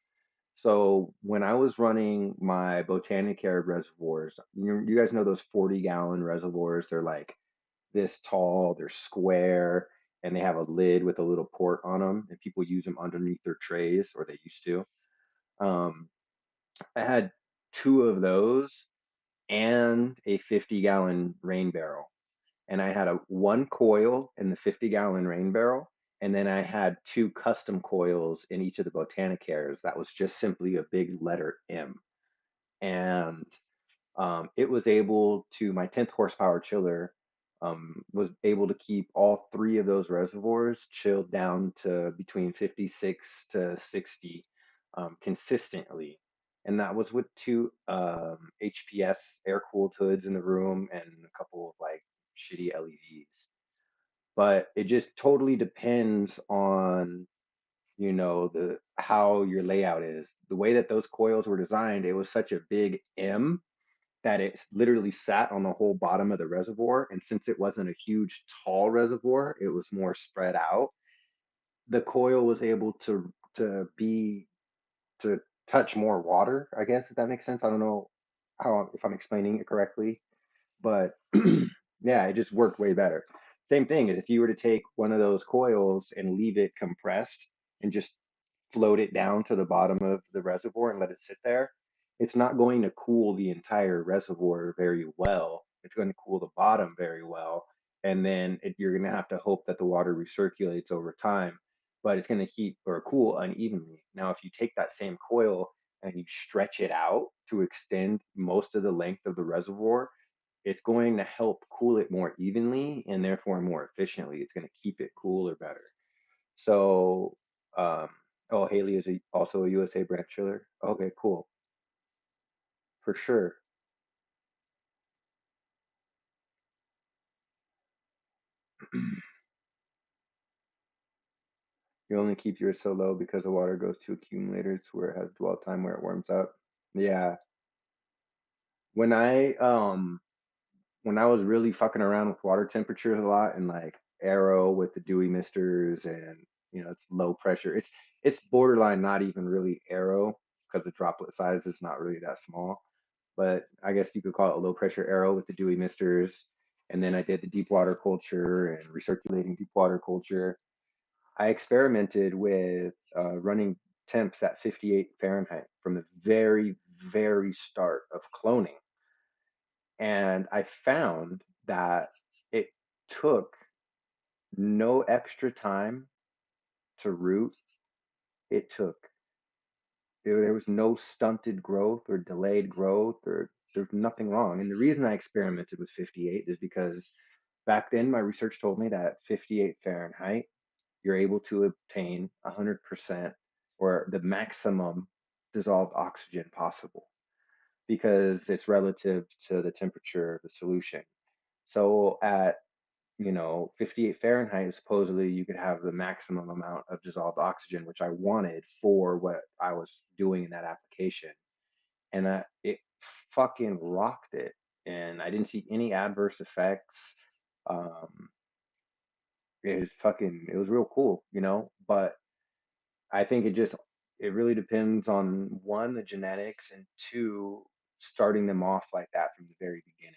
[SPEAKER 2] So when I was running my Botanicare reservoirs, you guys know those 40-gallon reservoirs? They're like this tall, they're square, and they have a lid with a little port on them, and people use them underneath their trays, or they used to. Um, I had two of those and a 50-gallon rain barrel, and I had a one coil in the 50-gallon rain barrel, and then I had two custom coils in each of the Botanicares that was just simply a big letter M. And it was able to, my 10th horsepower chiller was able to keep all three of those reservoirs chilled down to between 56 to 60 consistently. And that was with two HPS air cooled hoods in the room and a couple of like shitty LEDs. But it just totally depends on, the how your layout is. The way that those coils were designed, it was such a big M that it literally sat on the whole bottom of the reservoir. And since it wasn't a huge, tall reservoir, it was more spread out. The coil was able to touch more water, I guess, if that makes sense. I don't know how if I'm explaining it correctly, but yeah, it just worked way better. Same thing as if you were to take one of those coils and leave it compressed and just float it down to the bottom of the reservoir and let it sit there, it's not going to cool the entire reservoir very well. It's going to cool the bottom very well. And then you're going to have to hope that the water recirculates over time, but it's going to heat or cool unevenly. Now, if you take that same coil and you stretch it out to extend most of the length of the reservoir, it's going to help cool it more evenly and therefore more efficiently. It's going to keep it cooler better. So, um, oh, Haley is also a USA brand chiller. Okay, cool. For sure. You only keep yours so low because the water goes to accumulators where it has dwell time where it warms up. Yeah. When I when I was really fucking around with water temperatures a lot and like Arrow with the Dewey misters and it's low pressure. It's borderline not even really Arrow because the droplet size is not really that small. But I guess you could call it a low pressure Arrow with the Dewey misters. And then I did the deep water culture and recirculating deep water culture. I experimented with running temps at 58 Fahrenheit from the very, very start of cloning. And I found that it took no extra time to root. It took, there was no stunted growth or delayed growth, or there's nothing wrong. And the reason I experimented with 58 is because back then my research told me that at 58 Fahrenheit, you're able to obtain 100% or the maximum dissolved oxygen possible. because it's relative to the temperature of the solution. So at 58 Fahrenheit, supposedly you could have the maximum amount of dissolved oxygen, which I wanted for what I was doing in that application. And it fucking rocked it. And I didn't see any adverse effects. Um, it was real cool. But I think it really depends on one, the genetics, and two, starting them off like that from the very beginning.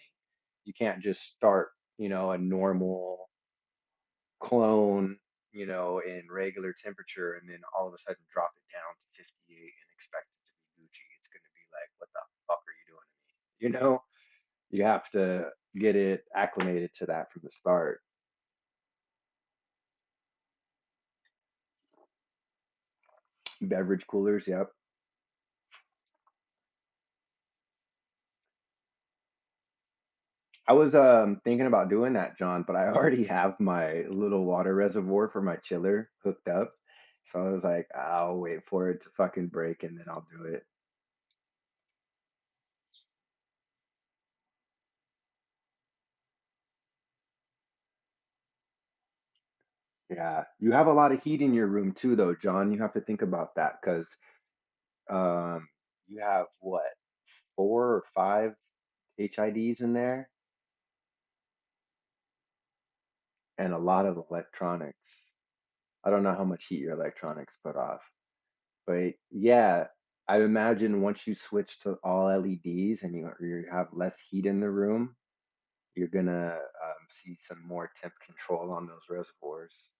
[SPEAKER 2] You can't just start, a normal clone, in regular temperature and then all of a sudden drop it down to 58 and expect it to be Gucci. It's going to be like, what the fuck are you doing to me? You have to get it acclimated to that from the start. Beverage coolers, yep. I was thinking about doing that, John, but I already have my little water reservoir for my chiller hooked up. So I was like, I'll wait for it to fucking break and then I'll do it. Yeah. You have a lot of heat in your room too, though, John. You have to think about that because um, you have what, four or five HIDs in there and a lot of electronics. I don't know how much heat your electronics put off. But yeah, I imagine once you switch to all LEDs and you have less heat in the room, you're gonna see some more temp control on those reservoirs.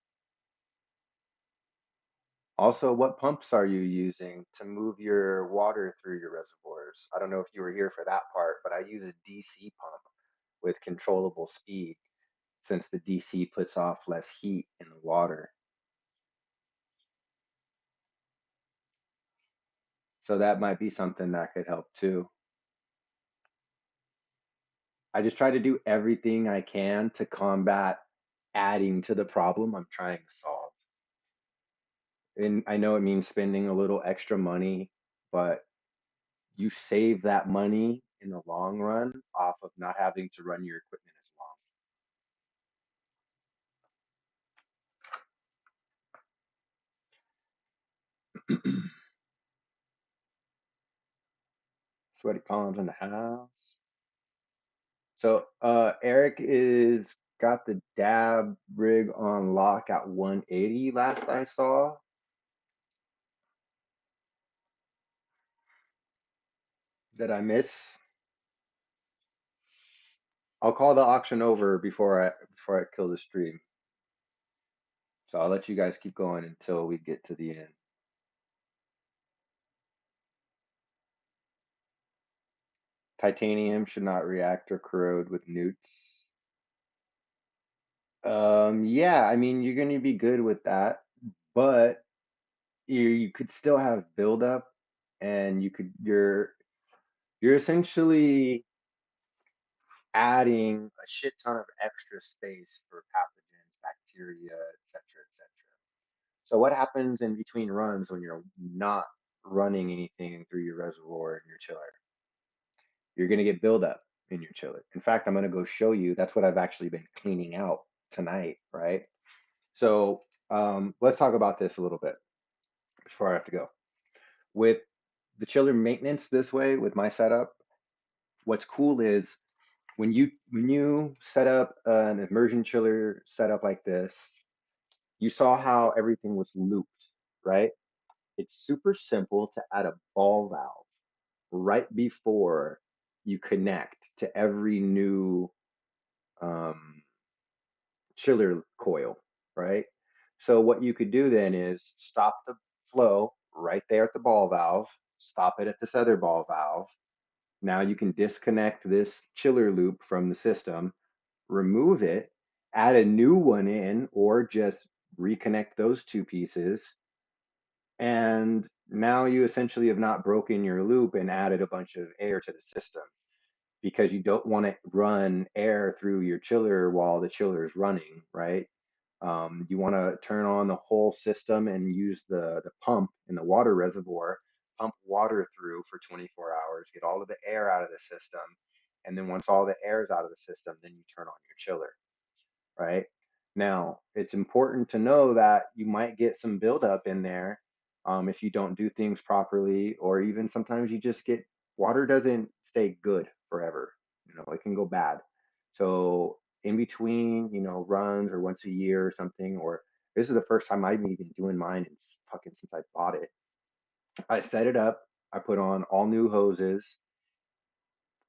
[SPEAKER 2] Also, what pumps are you using to move your water through your reservoirs? I don't know if you were here for that part, but I use a DC pump with controllable speed since the DC puts off less heat in the water. So that might be something that could help too. I just try to do everything I can to combat adding to the problem I'm trying to solve. And I know it means spending a little extra money, but you save that money in the long run off of not having to run your equipment as long. Sweaty palms in the house. So Eric is got the dab rig on lock at 180 last I saw. Did I miss? I'll call the auction over before I kill the stream. So I'll let you guys keep going until we get to the end. Titanium should not react or corrode with newts. Yeah, I mean you're gonna be good with that, but you could still have buildup, and you're essentially adding a shit ton of extra space for pathogens, bacteria, etc., etc. So what happens in between runs when you're not running anything through your reservoir and your chiller? You're going to get buildup in your chiller. In fact, I'm going to go show you. That's what I've actually been cleaning out tonight, right? So let's talk about this a little bit before I have to go. With the chiller maintenance this way, with my setup, what's cool is when you set up an immersion chiller setup like this, you saw how everything was looped, right? It's super simple to add a ball valve right before you connect to every new um, chiller coil, right? So what you could do then is stop the flow right there at the ball valve, stop it at this other ball valve. Now you can disconnect this chiller loop from the system, remove it, add a new one in, or just reconnect those two pieces. And now you essentially have not broken your loop and added a bunch of air to the system because you don't want to run air through your chiller while the chiller is running, right? You want to turn on the whole system and use the pump in the water reservoir pump water through for 24 hours, get all of the air out of the system. And then once all the air is out of the system, then you turn on your chiller, right? Now, it's important to know that you might get some buildup in there if you don't do things properly, or even sometimes you just get water doesn't stay good forever. It can go bad. So, in between, runs or once a year or something, or this is the first time I've even been doing mine in fucking since I bought it. I set it up, I put on all new hoses,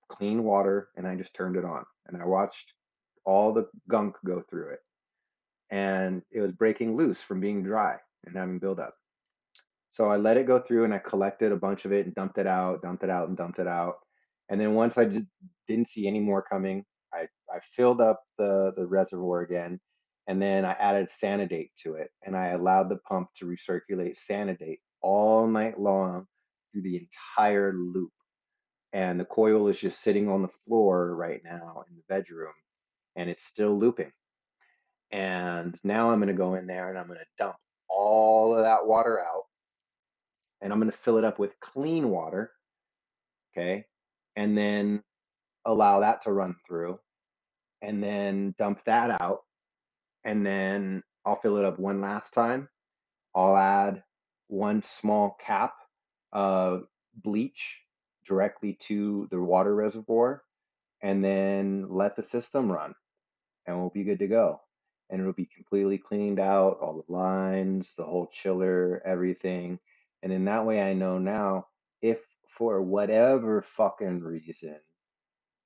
[SPEAKER 2] clean water, and I just turned it on. And I watched all the gunk go through it. And it was breaking loose from being dry and having buildup. So I let it go through and I collected a bunch of it and dumped it out, dumped it out, and dumped it out. And then once I just didn't see any more coming, I filled up the reservoir again, and then I added Sanidate to it, and I allowed the pump to recirculate Sanidate all night long through the entire loop. And the coil is just sitting on the floor right now in the bedroom, and it's still looping. And now I'm going to go in there and I'm going to dump all of that water out, and I'm going to fill it up with clean water. Okay. And then allow that to run through, and then dump that out. And then I'll fill it up one last time. I'll add one small cap of bleach directly to the water reservoir, and then let the system run, and we'll be good to go. And it'll be completely cleaned out, all the lines, the whole chiller, everything. And in that way, I know now if for whatever fucking reason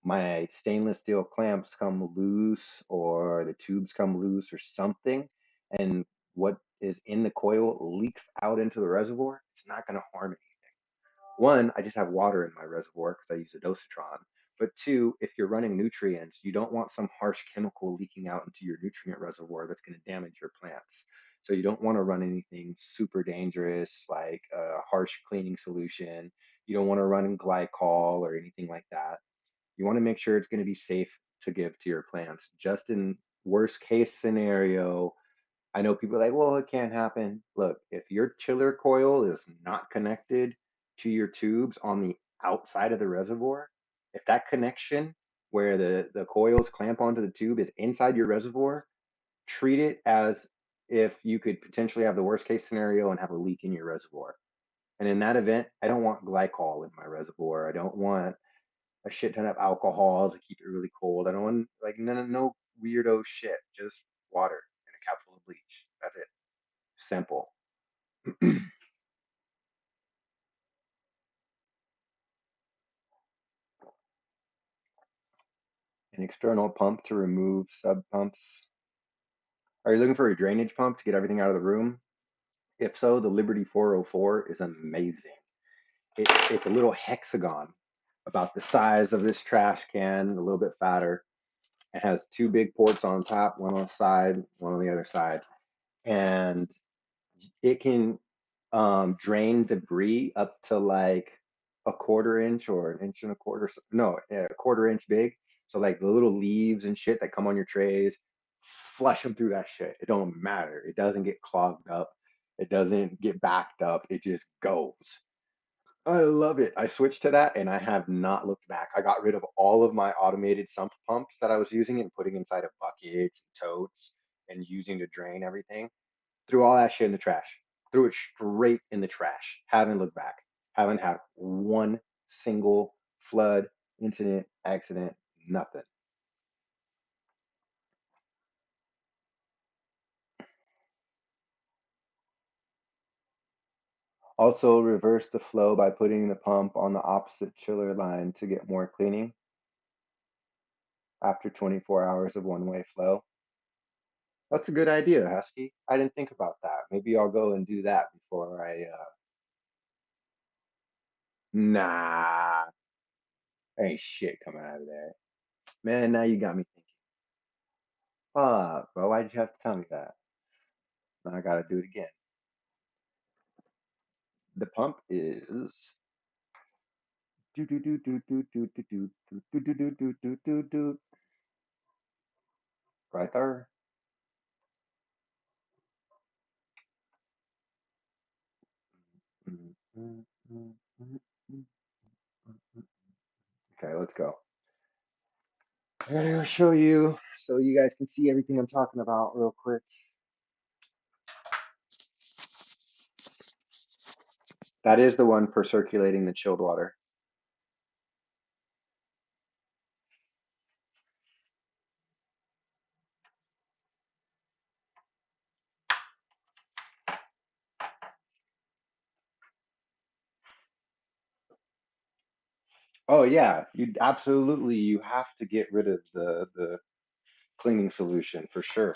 [SPEAKER 2] my stainless steel clamps come loose or the tubes come loose or something, and what is in the coil leaks out into the reservoir, it's not going to harm it. One, I just have water in my reservoir because I use a dosatron. But two, if you're running nutrients, you don't want some harsh chemical leaking out into your nutrient reservoir that's going to damage your plants. So you don't want to run anything super dangerous like a harsh cleaning solution. You don't want to run glycol or anything like that. You want to make sure it's going to be safe to give to your plants. Just in worst case scenario, I know people are like, well, it can't happen. Look, if your chiller coil is not connected to your tubes on the outside of the reservoir, if that connection where the coils clamp onto the tube is inside your reservoir, treat it as if you could potentially have the worst case scenario and have a leak in your reservoir. And in that event, I don't want glycol in my reservoir. I don't want a shit ton of alcohol to keep it really cold. I don't want like no weirdo shit. Just water and a capsule of bleach. That's it. Simple. An external pump to remove sub pumps. Are you looking for a drainage pump to get everything out of the room? If so, the Liberty 404 is amazing. It's a little hexagon about the size of this trash can, a little bit fatter. It has two big ports on top, one on the side, one on the other side. And it can drain debris up to like a quarter inch or an inch and a quarter. No, a quarter inch big. So like the little leaves and shit that come on your trays, flush them through that shit. It don't matter. It doesn't get clogged up. It doesn't get backed up. It just goes. I love it. I switched to that and I have not looked back. I got rid of all of my automated sump pumps that I was using and putting inside of buckets and totes and using to drain everything. Threw all that shit in the trash. Threw it straight in the trash. Haven't looked back. Haven't had one single flood, incident, accident, nothing. Also, reverse the flow by putting the pump on the opposite chiller line to get more cleaning after 24 hours of one-way flow. That's a good idea, Husky. I didn't think about that. Maybe I'll go and do that before I. Nah, there ain't shit coming out of there. Man, now you got me thinking. Bro, why'd you have to tell me that? Now I gotta do it again. The pump is do do do do do do do do do do do do do do do right there. Okay, let's go. I gotta go show you so you guys can see everything I'm talking about real quick. That is the one for circulating the chilled water. Oh yeah, you have to get rid of the cleaning solution for sure.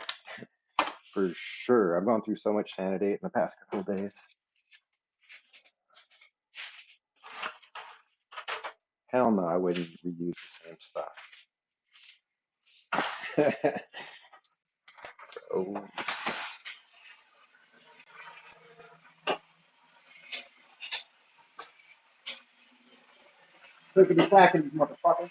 [SPEAKER 2] For sure. I've gone through so much Sanidate in the past couple of days. Hell no, I wouldn't reuse the same stuff. Oh, clickety clackety, motherfucker.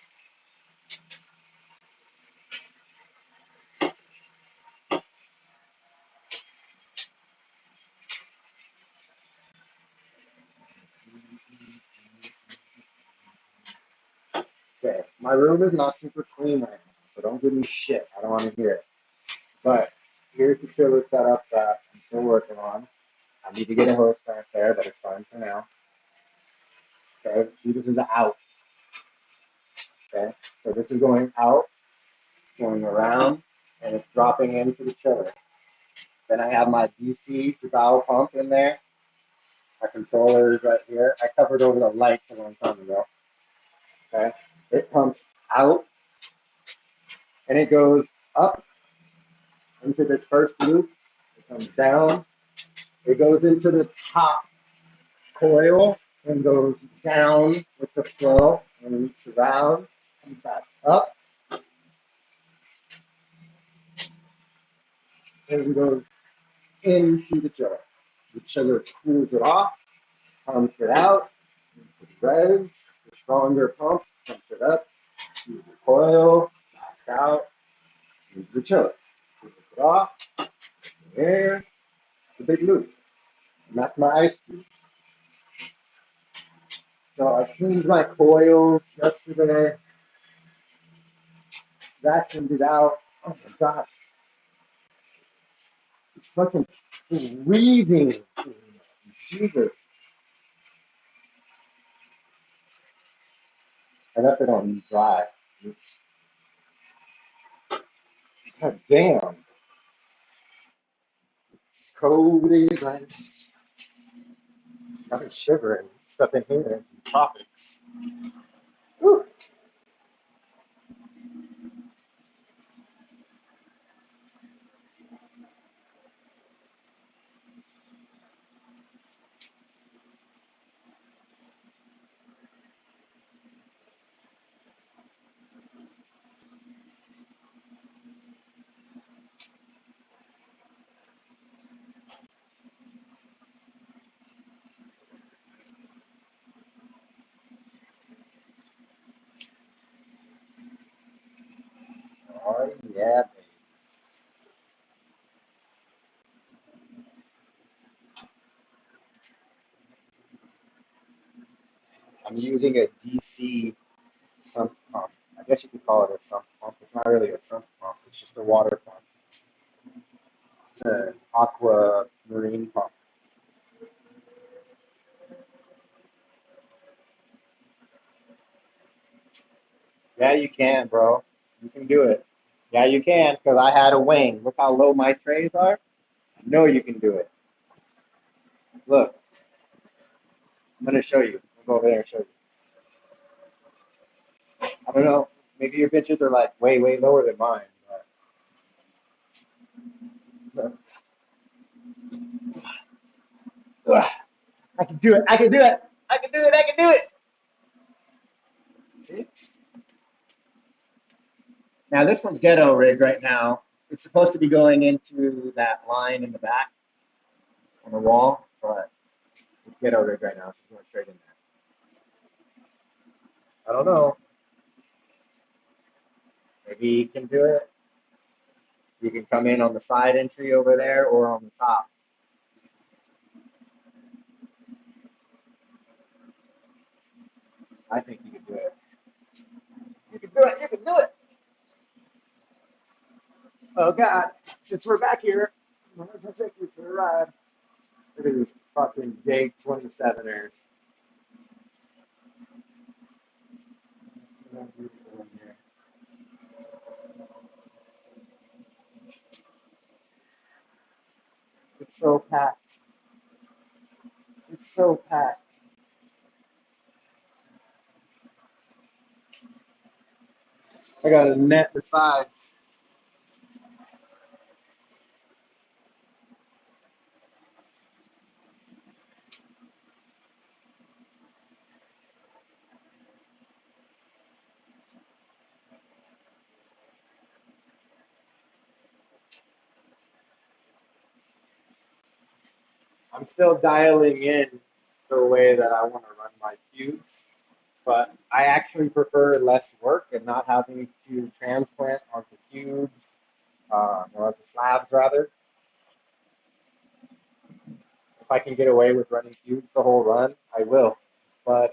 [SPEAKER 2] Okay, my room is not super clean right now, so don't give me shit. I don't want to hear it. But here's the chiller setup that I'm still working on. I need to get a hose plant there, but it's fine for now. Okay, see, this is the out. Okay, so this is going out, going around, and it's dropping into the chiller. Then I have my DC valve pump in there. My controller is right here. I covered over the lights a long time ago. Okay, it pumps out and it goes up into this first loop. It comes down. It goes into the top coil and goes down with the flow and loops around, comes back up and goes into the chiller. The chiller cools it off, pumps it out, into the revs, the stronger pump pumps it up, use the coil, back out, use the chiller. Cools it off, air, the big loop. And that's my ice cube. So I cleaned my coils yesterday, vacuumed it out. Oh my gosh, it's fucking freezing. Jesus. I left it on dry. It's, God damn. It's cold as ice. I've been shivering. Stuff in here in the tropics. Whew. Oh, yeah, baby. I'm using a DC sump pump. I guess you could call it a sump pump. It's not really a sump pump. It's just a water pump. It's an aqua marine pump. Yeah, you can, bro. You can do it. Yeah, you can, because I had a wing. Look how low my trays are. I know you can do it. Look, I'm going to show you. I'll go over there and show you. I don't know. Maybe your bitches are like way, way lower than mine. But, I can do it. I can do it. I can do it. I can do it. See? Now, this one's ghetto rig right now. It's supposed to be going into that line in the back on the wall, but it's ghetto rig right now. She's going straight in there. I don't know. Maybe you can do it. You can come in on the side entry over there or on the top. I think you can do it. You can do it. You can do it. Oh God! Since we're back here, I'm gonna take you for a ride. Look at these fucking big 27ers. It's so packed. It's so packed. I got a net besides. I'm still dialing in the way that I want to run my cubes, but I actually prefer less work and not having to transplant onto cubes, or onto slabs rather. If I can get away with running cubes the whole run, I will. But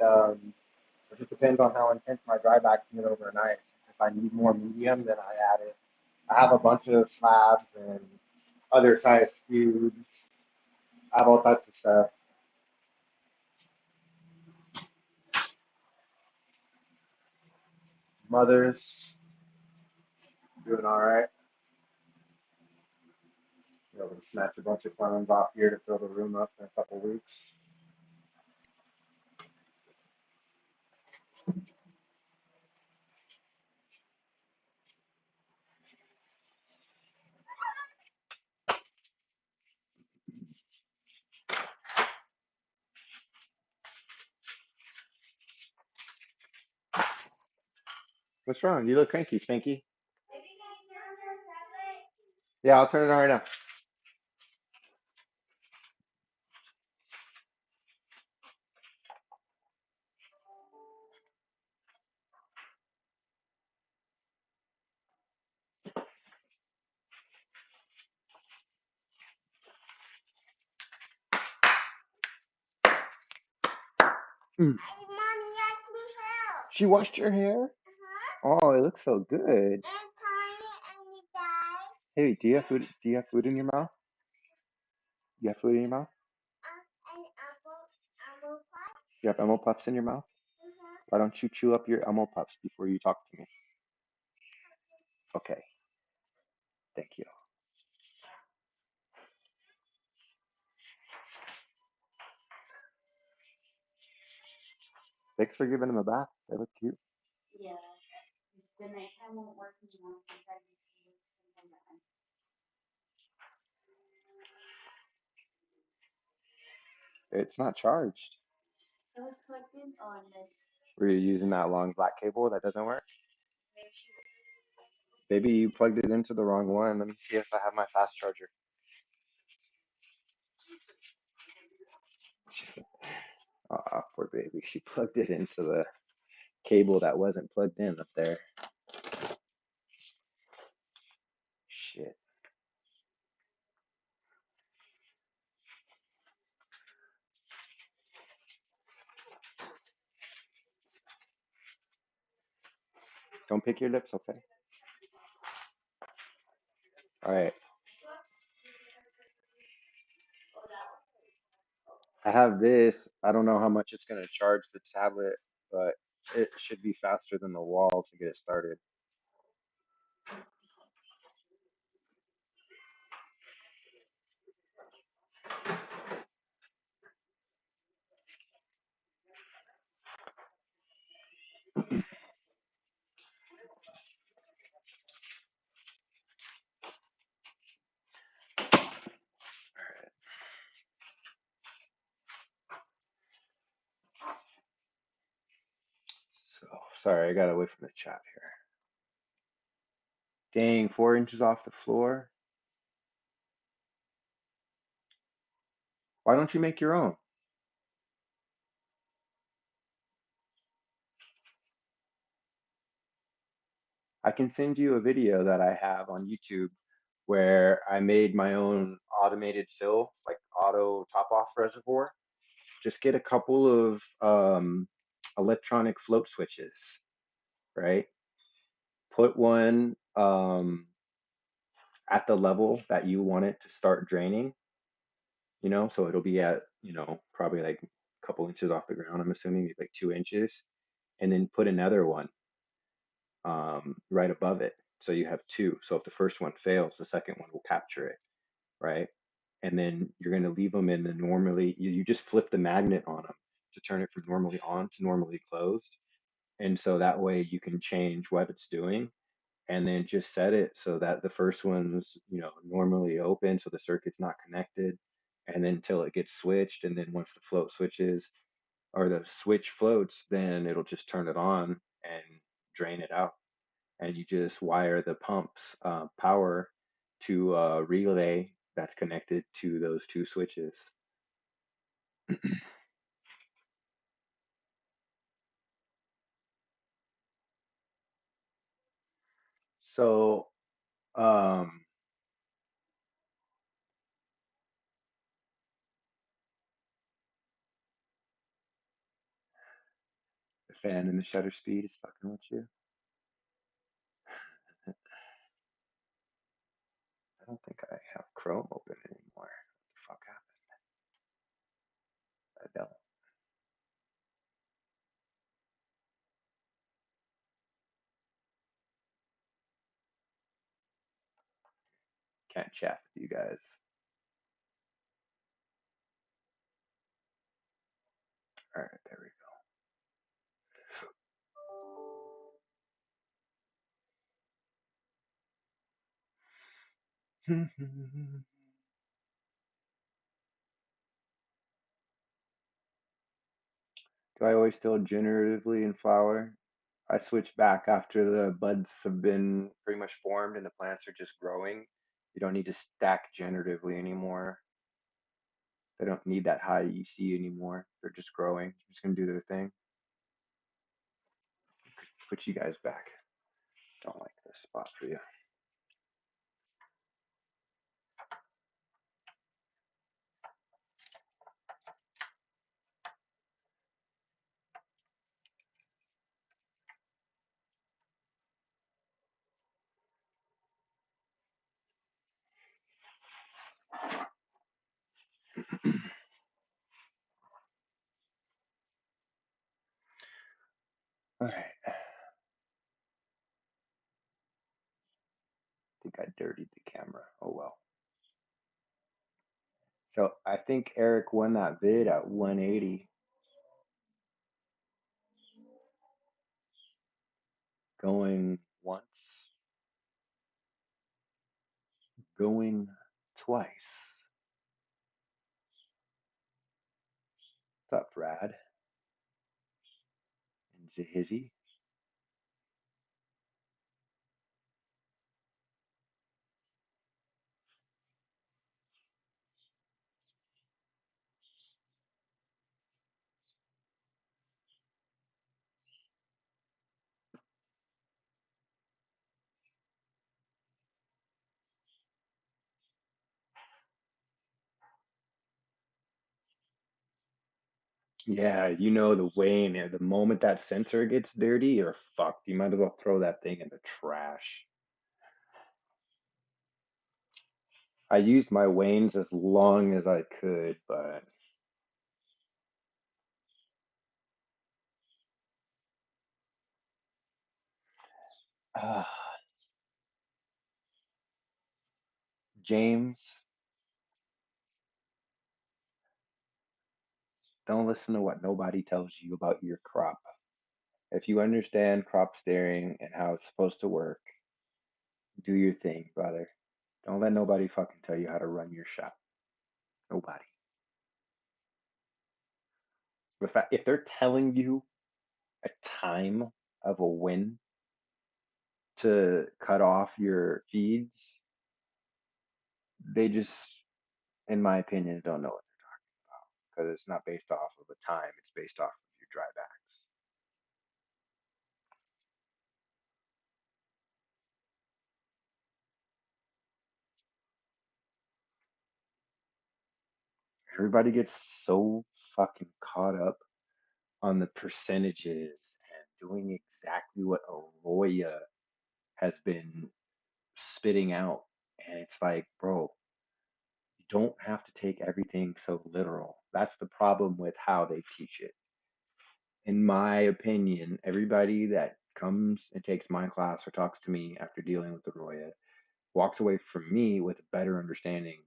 [SPEAKER 2] it just depends on how intense my dry back's been overnight. If I need more medium, then I add it. I have a bunch of slabs and other sized cubes. I have all types of stuff. Mothers doing all right. Be able to snatch a bunch of clones off here to fill the room up in a couple weeks. What's wrong? You look cranky, Spanky. Yeah, I'll turn it on right now. Mm. She washed your hair? Oh, it looks so good. Hey, do you have food? Do you have food in your mouth? You have food in your mouth? You have Elmo Puffs in your mouth? Why don't you chew up your Elmo Puffs before you talk to me? Okay, thank you. Thanks for giving him a bath. They look cute. It's not charged. Were you using that long black cable that doesn't work? Maybe you plugged it into the wrong one. Let me see if I have my fast charger. Poor baby. She plugged it into the cable that wasn't plugged in up there. Shit. Don't pick your lips, okay? All right. I have this. I don't know how much it's going to charge the tablet, but it should be faster than the wall to get it started. So, sorry, I got away from the chat here. Dang, 4 inches off the floor. Why don't you make your own? I can send you a video that I have on YouTube where I made my own automated fill, like auto top off reservoir. Just get a couple of electronic float switches, right? Put one at the level that you want it to start draining, so it'll be at, probably like a couple inches off the ground, I'm assuming, maybe like 2 inches, and then put another one right above it. So you have two. So if the first one fails, the second one will capture it, right? And then you're going to leave them in the normally, you just flip the magnet on them to turn it from normally on to normally closed. And so that way you can change what it's doing and then just set it so that the first one's, normally open so the circuit's not connected, and then until it gets switched. And then once the float switches or the switch floats, then it'll just turn it on and drain it out. And you just wire the pump's power to a relay that's connected to those two switches. So, um, the fan and the shutter speed is fucking with you. I don't think I have Chrome open anymore. What the fuck happened? I don't. Can't chat with you guys. All right, there we go. Do I always still generatively in flower? I switch back after the buds have been pretty much formed and the plants are just growing. You don't need to stack generatively anymore. They don't need that high EC anymore. They're just growing. They're just gonna do their thing. Put you guys back. Don't like this spot for you. All right. I think I dirtied the camera. Oh well. So I think Eric won that vid at 180. Going once. Going twice. What's up, Brad? And Zahizzy? Yeah, the Wayne, the moment that sensor gets dirty, you're fucked. You might as well throw that thing in the trash. I used my Waynes as long as I could, but uh, James, don't listen to what nobody tells you about your crop. If you understand crop steering and how it's supposed to work, do your thing, brother. Don't let nobody fucking tell you how to run your shop. Nobody. If they're telling you a time of a when to cut off your feeds, they just, in my opinion, don't know what they're talking about because it's not based off of a time, it's based off of your drybacks. Everybody gets so fucking caught up on the percentages and doing exactly what Arroya has been spitting out. And it's like, bro, you don't have to take everything so literal. That's the problem with how they teach it. In my opinion, everybody that comes and takes my class or talks to me after dealing with Arroya walks away from me with a better understanding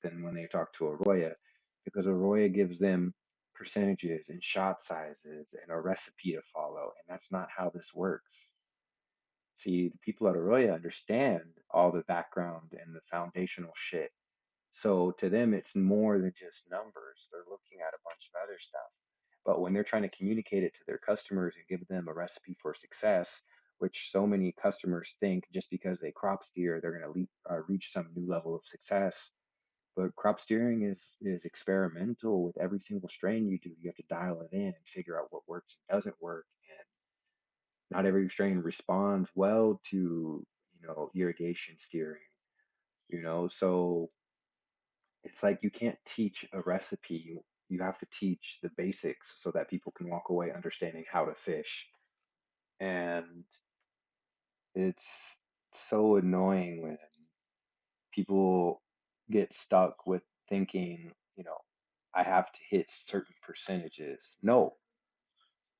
[SPEAKER 2] than when they talk to Arroya, because Arroya gives them percentages and shot sizes and a recipe to follow, and that's not how this works. See, the people at Arroya understand all the background and the foundational shit. So to them, it's more than just numbers. They're looking at a bunch of other stuff. But when they're trying to communicate it to their customers and give them a recipe for success, which so many customers think just because they crop steer, they're going to reach some new level of success. But crop steering is experimental with every single strain you do. You have to dial it in and figure out what works and doesn't work. And not every strain responds well to, irrigation steering, so it's like you can't teach a recipe. You have to teach the basics so that people can walk away understanding how to fish. And it's so annoying when people get stuck with thinking, I have to hit certain percentages. No,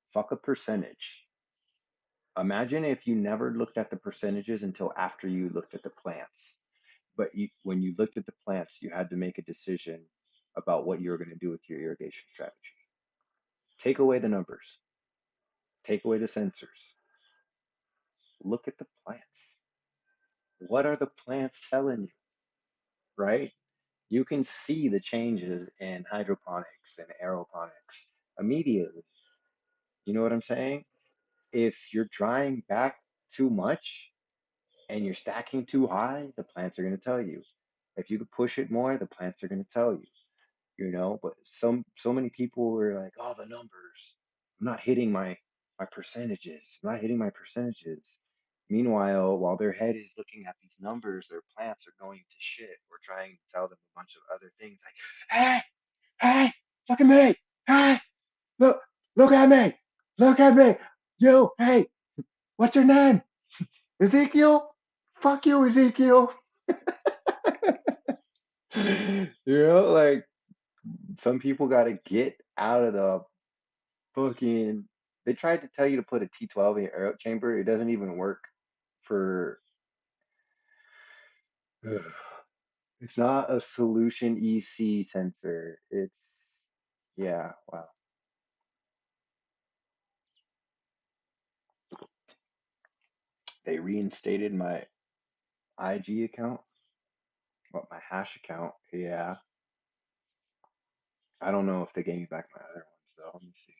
[SPEAKER 2] fuck a percentage. Imagine if you never looked at the percentages until after you looked at the plants. But when you looked at the plants, you had to make a decision about what you were going to do with your irrigation strategy. Take away the numbers, take away the sensors, look at the plants. What are the plants telling you, right? You can see the changes in hydroponics and aeroponics immediately. You know what I'm saying? If you're drying back too much and you're stacking too high, the plants are going to tell you. If you could push it more, the plants are going to tell you. But so many people were like, oh, the numbers, I'm not hitting my percentages, I'm not hitting my percentages. Meanwhile, while their head is looking at these numbers, their plants are going to shit or trying to tell them a bunch of other things like, hey, hey, look at me, hey, look, look at me, look at me, you, hey, what's your name? Ezekiel? Fuck you, Ezekiel. Like, some people got to get out of the fucking. They tried to tell you to put a T12 in your air chamber. It doesn't even work for. It's not a solution EC sensor. It's. Yeah, wow. They reinstated my IG account. What, my hash account? Yeah. I don't know if they gave me back my other ones though. Let me see.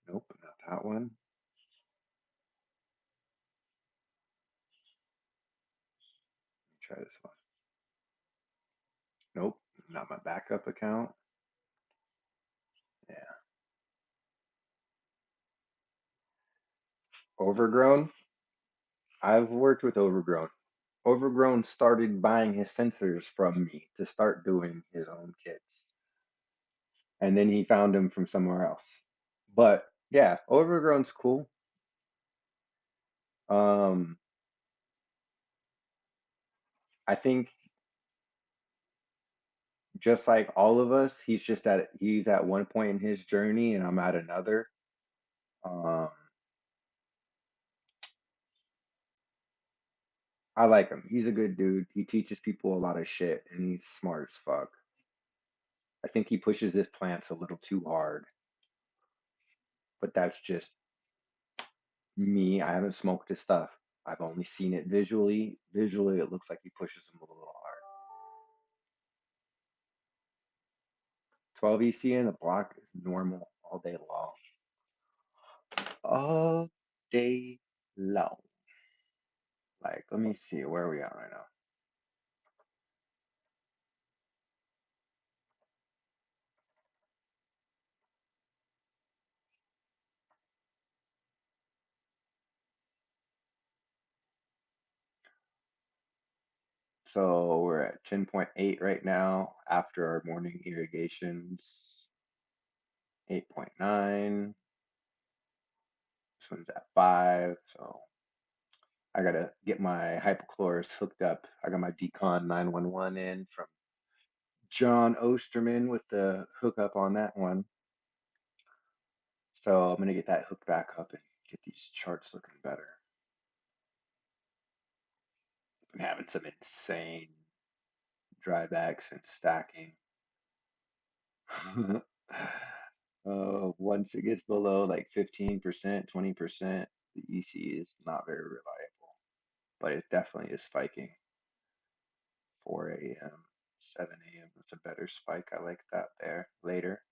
[SPEAKER 2] Nope, not that one. Let me try this one. Nope, not my backup account. Yeah. Overgrown. I've worked with Overgrown. Overgrown started buying his sensors from me to start doing his own kits. And then he found them from somewhere else. But yeah, Overgrown's cool. Um, I think just like all of us, he's at one point in his journey and I'm at another. Um, I like him. He's a good dude. He teaches people a lot of shit and he's smart as fuck. I think he pushes his plants a little too hard, but that's just me. I haven't smoked his stuff. I've only seen it visually. Visually, it looks like he pushes them a little hard. 12 EC in the block is normal all day long. All day long. Like, let me see, where are we at right now? So we're at 10.8 right now after our morning irrigations. 8.9. This one's at 5. So I gotta get my hypochlorous hooked up. I got my Decon 911 in from John Osterman with the hookup on that one. So I'm gonna get that hooked back up and get these charts looking better. Been having some insane drybacks and stacking. Once it gets below like 15%, 20%, the EC is not very reliable, but it definitely is spiking. 4 a.m., 7 a.m. That's a better spike. I like that there. Later.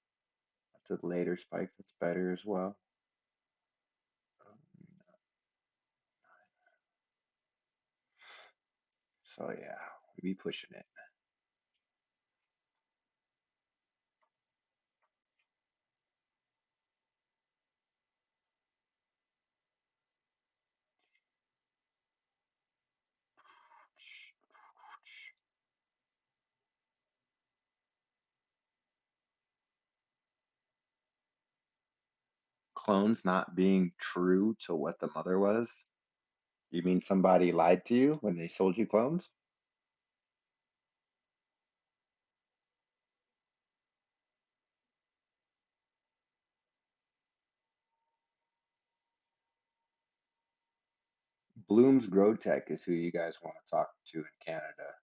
[SPEAKER 2] That's a later spike. That's better as well. So yeah, we be pushing it. Clones not being true to what the mother was? You mean somebody lied to you when they sold you clones? Bloom's Grow Tech is who you guys want to talk to in Canada.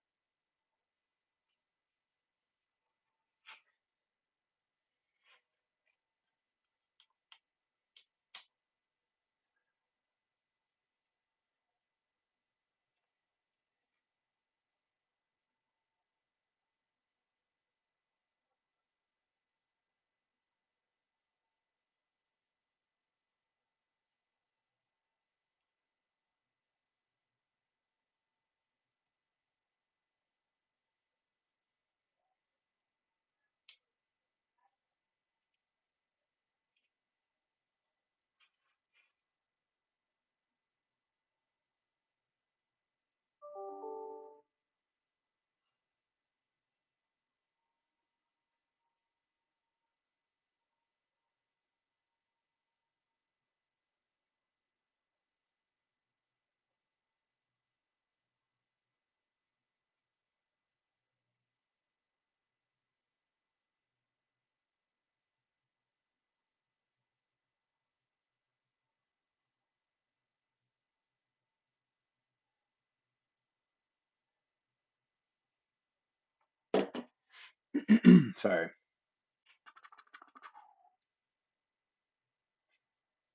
[SPEAKER 2] Sorry.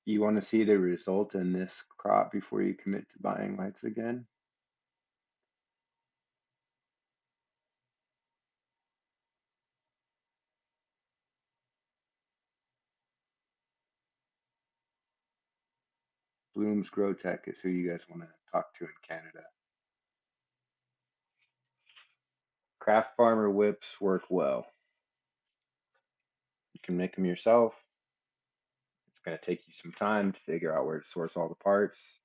[SPEAKER 2] You want to see the result in this crop before you commit to buying lights again? Bloom's Grow Tech is who you guys want to talk to in Canada. Craft Farmer whips work well. You can make them yourself. It's going to take you some time to figure out where to source all the parts,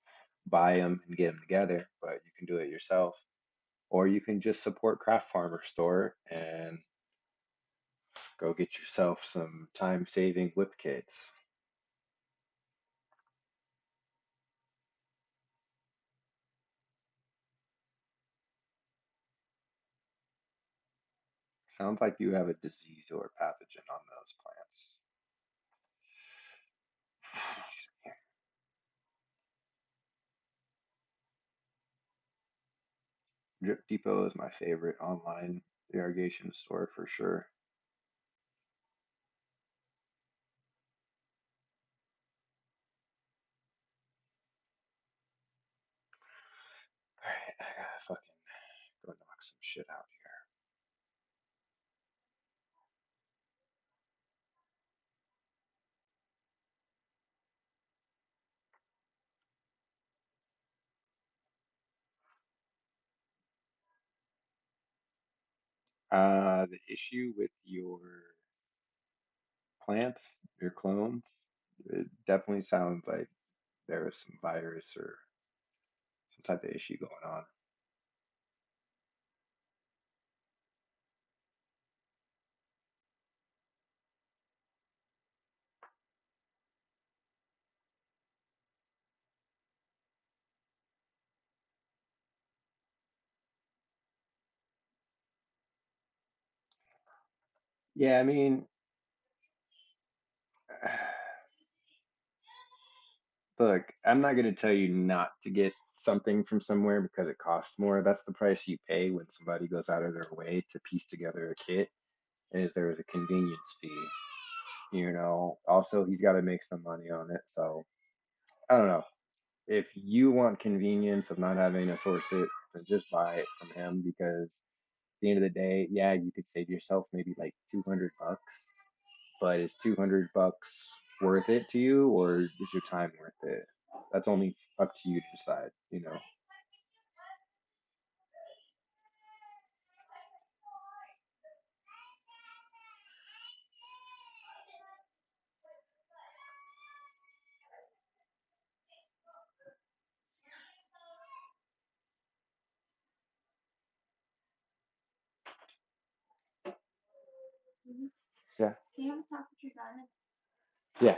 [SPEAKER 2] buy them, and get them together, but you can do it yourself. Or you can just support Craft Farmer Store and go get yourself some time-saving whip kits. Sounds like you have a disease or a pathogen on those plants. Drip Depot is my favorite online irrigation store for sure. Alright, I gotta fucking go knock some shit out here. The issue with your plants, your clones, it definitely sounds like there was some virus or some type of issue going on. Yeah, I mean, look, I'm not going to tell you not to get something from somewhere because it costs more. That's the price you pay when somebody goes out of their way to piece together a kit, is there's a convenience fee. Also, he's got to make some money on it. So I don't know. If you want convenience of not having to source it, then just buy it from him, because at the end of the day, yeah, you could save yourself maybe like $200, but is $200 worth it to you, or is your time worth it? That's only up to you to decide. Yeah. Yeah.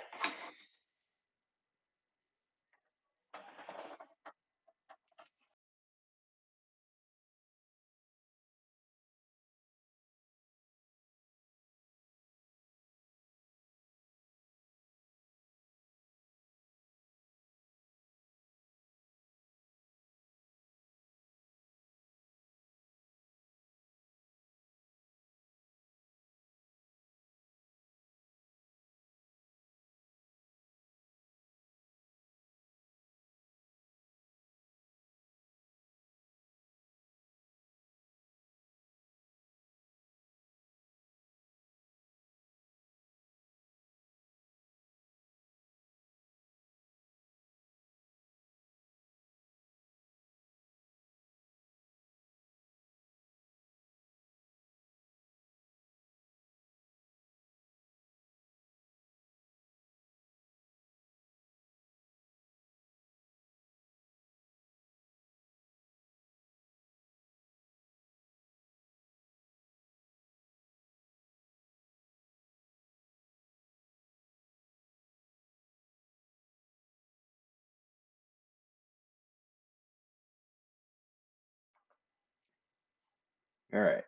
[SPEAKER 2] All right.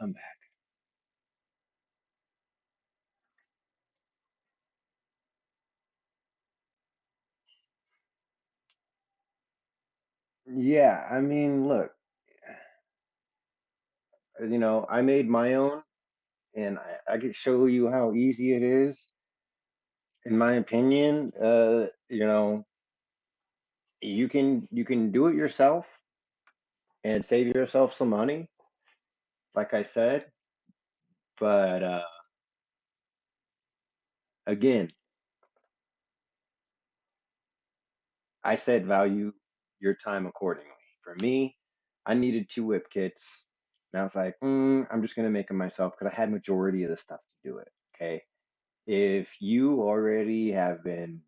[SPEAKER 2] I'm back. Yeah, I mean, look, I made my own, and I could show you how easy it is. In my opinion, you can do it yourself and save yourself some money, like I said. But again, I said value your time accordingly. For me, I needed two whip kits, and I was like, I'm just gonna make them myself because I had majority of the stuff to do it. Okay, if you already have been,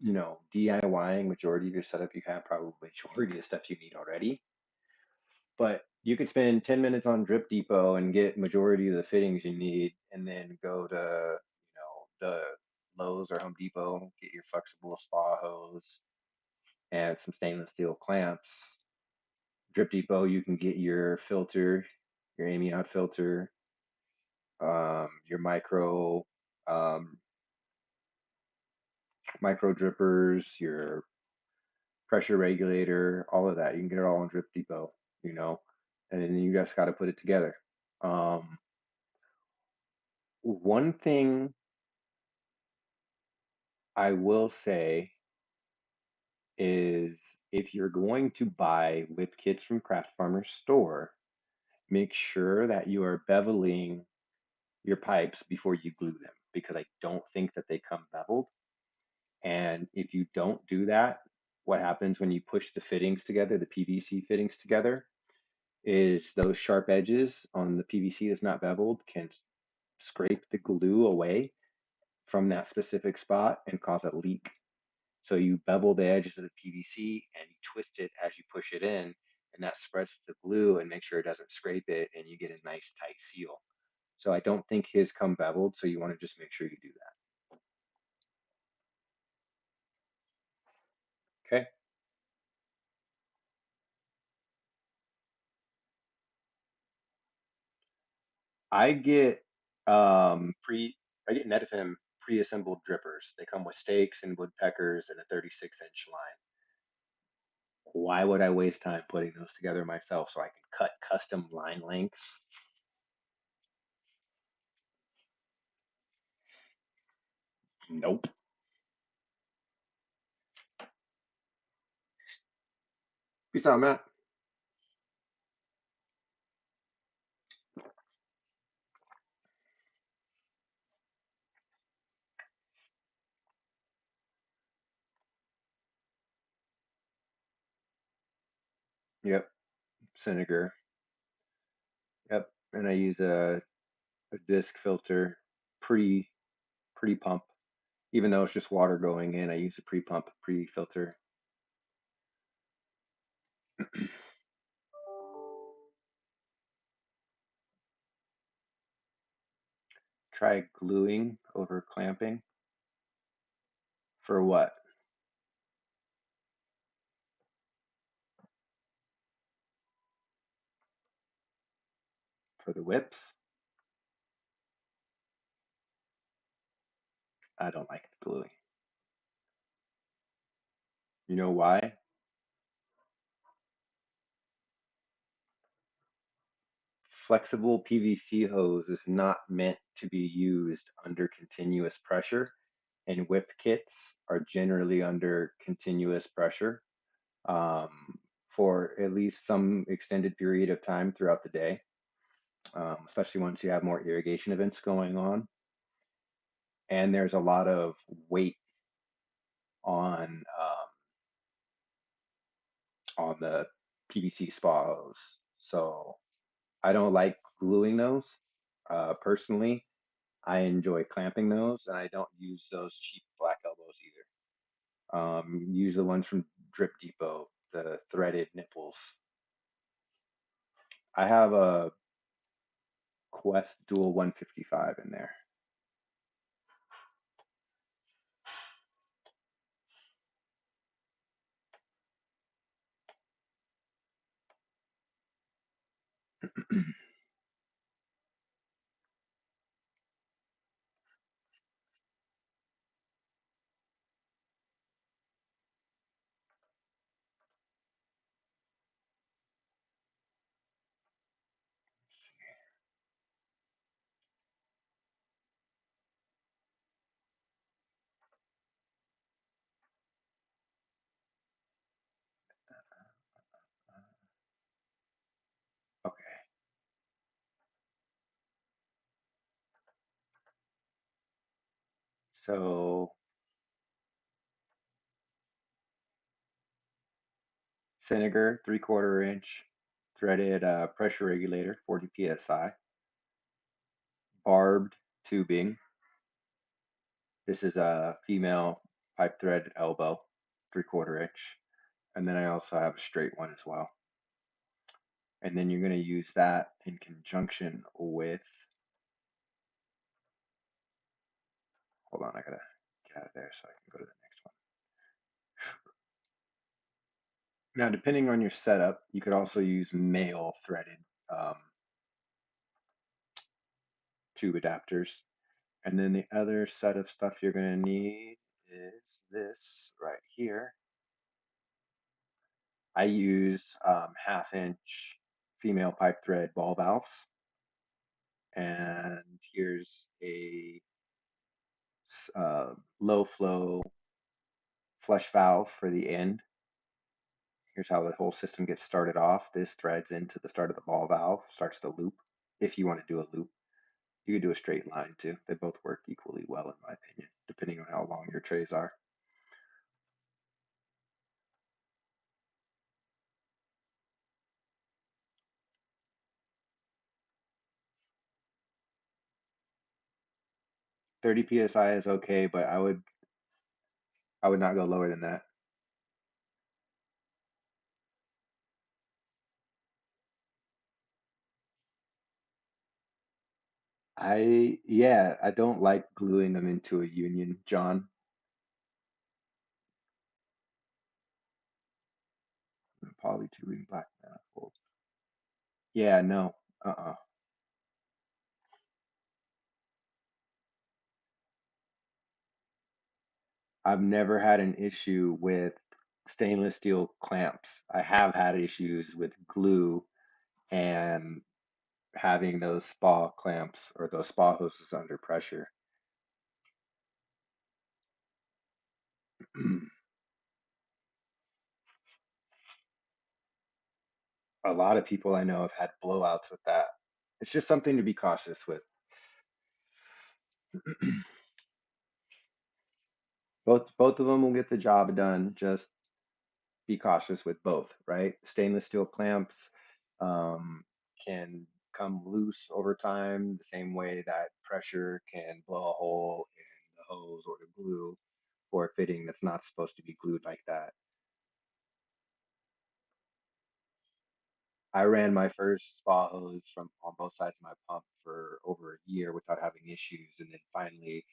[SPEAKER 2] DIYing majority of your setup, you have probably majority of stuff you need already. But you could spend 10 minutes on Drip Depot and get majority of the fittings you need, and then go to, the Lowe's or Home Depot, get your flexible spa hose and some stainless steel clamps. Drip Depot, you can get your filter, your amiote filter, your um, micro drippers, your pressure regulator, all of that. You can get it all in Drip Depot, you know, and then you just got to put it together. Um, One thing I will say is, if you're going to buy whip kits from Craft Farmer's store, make sure that you are beveling your pipes before you glue them, because I don't think that they come beveled. And if you don't do that, what happens when you push the fittings together, the PVC fittings together, is those sharp edges on the PVC that's not beveled can scrape the glue away from that specific spot and cause a leak. So you bevel the edges of the PVC and you twist it as you push it in, and that spreads the glue and make sure it doesn't scrape it, and you get a nice tight seal. So I don't think his come beveled, so you want to just make sure you do that. Okay. I get pre I get Netafim pre-assembled drippers. They come with stakes and woodpeckers and a 36-inch line. Why would I waste time putting those together myself so I can cut custom line lengths? Nope. Peace out, Matt. Yep. Vinegar. Yep. And I use a disc filter pre pre pump. Even though it's just water going in, I use a pre pump pre filter. Try gluing over clamping. For what? For the whips? I don't like the gluing. You know why? Flexible PVC hose is not meant to be used under continuous pressure, and whip kits are generally under continuous pressure for at least some extended period of time throughout the day, especially once you have more irrigation events going on. And there's a lot of weight on the PVC spa hose. So I don't like gluing those personally. I enjoy clamping those, and I don't use those cheap black elbows either. Use the ones from Drip Depot, the threaded nipples. I have a Quest Dual 155 in there. Okay, so Vinegar, 3/4 inch, threaded pressure regulator, 40 psi, barbed tubing. This is a female pipe thread elbow, 3/4 inch. And then I also have a straight one as well. And then you're going to use that in conjunction with, hold on, I gotta get out of there so I can go to the next one. Now, depending on your setup, you could also use male threaded tube adapters. And then the other set of stuff you're going to need is this right here. I use 1/2 inch female pipe thread ball valves. And here's a low flow flush valve for the end. Here's how the whole system gets started off. This threads into the start of the ball valve, starts the loop. If you want to do a loop, you could do a straight line too. They both work equally well, in my opinion, depending on how long your trays are. .30 psi is okay, but I would not go lower than that. I don't like gluing them into a union, John. Polytubing black manifold. Yeah, no. Uh-uh. I've never had an issue with stainless steel clamps. I have had issues with glue and having those spa clamps or those spa hoses under pressure. A lot of people I know have had blowouts with that. It's just something to be cautious with. Both of them will get the job done. Just be cautious with both, right? Stainless steel clamps um, can come loose over time, the same way that pressure can blow a hole in the hose or the glue for a fitting that's not supposed to be glued like that. I ran my first spa hose from on both sides of my pump for over a year without having issues, and then finally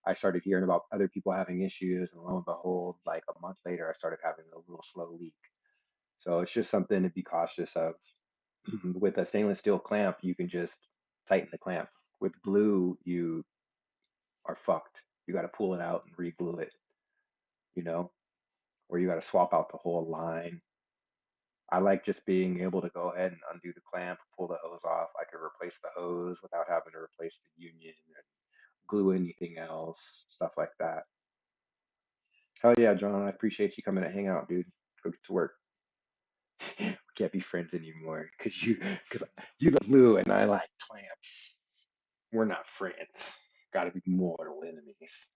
[SPEAKER 2] I started hearing about other people having issues, and lo and behold, like a month later, I started having a little slow leak. So it's just something to be cautious of. With a stainless steel clamp, you can just tighten the clamp. With glue, you are fucked. You got to pull it out and re-glue it, you know, or you got to swap out the whole line. I like just being able to go ahead and undo the clamp, pull the hose off. I could replace the hose without having to replace the union and glue anything else, stuff like that. Hell yeah, John. I appreciate you coming to hang out, dude. Go get to work. We can't be friends anymore because you like glue and I like clamps. We're not friends. Got to be mortal enemies.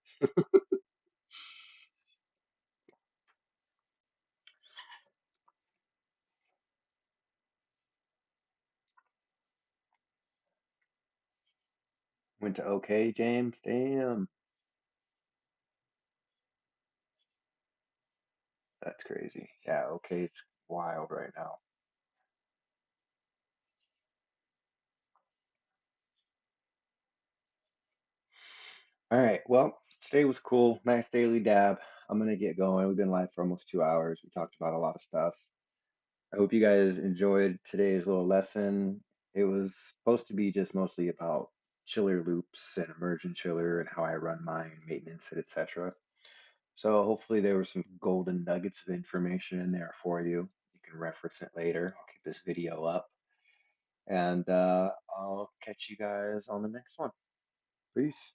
[SPEAKER 2] Went to OK, James. Damn, that's crazy. Yeah, OK's wild right now. All right. Well, today was cool. Nice daily dab. I'm gonna get going. We've been live for almost 2 hours. We talked about a lot of stuff. I hope you guys enjoyed today's little lesson. It was supposed to be just mostly about chiller loops and immersion chiller and how I run mine, maintenance it, etc. So hopefully there were some golden nuggets of information in there for you. You can reference it later. I'll keep this video up, and I'll catch you guys on the next one. Peace.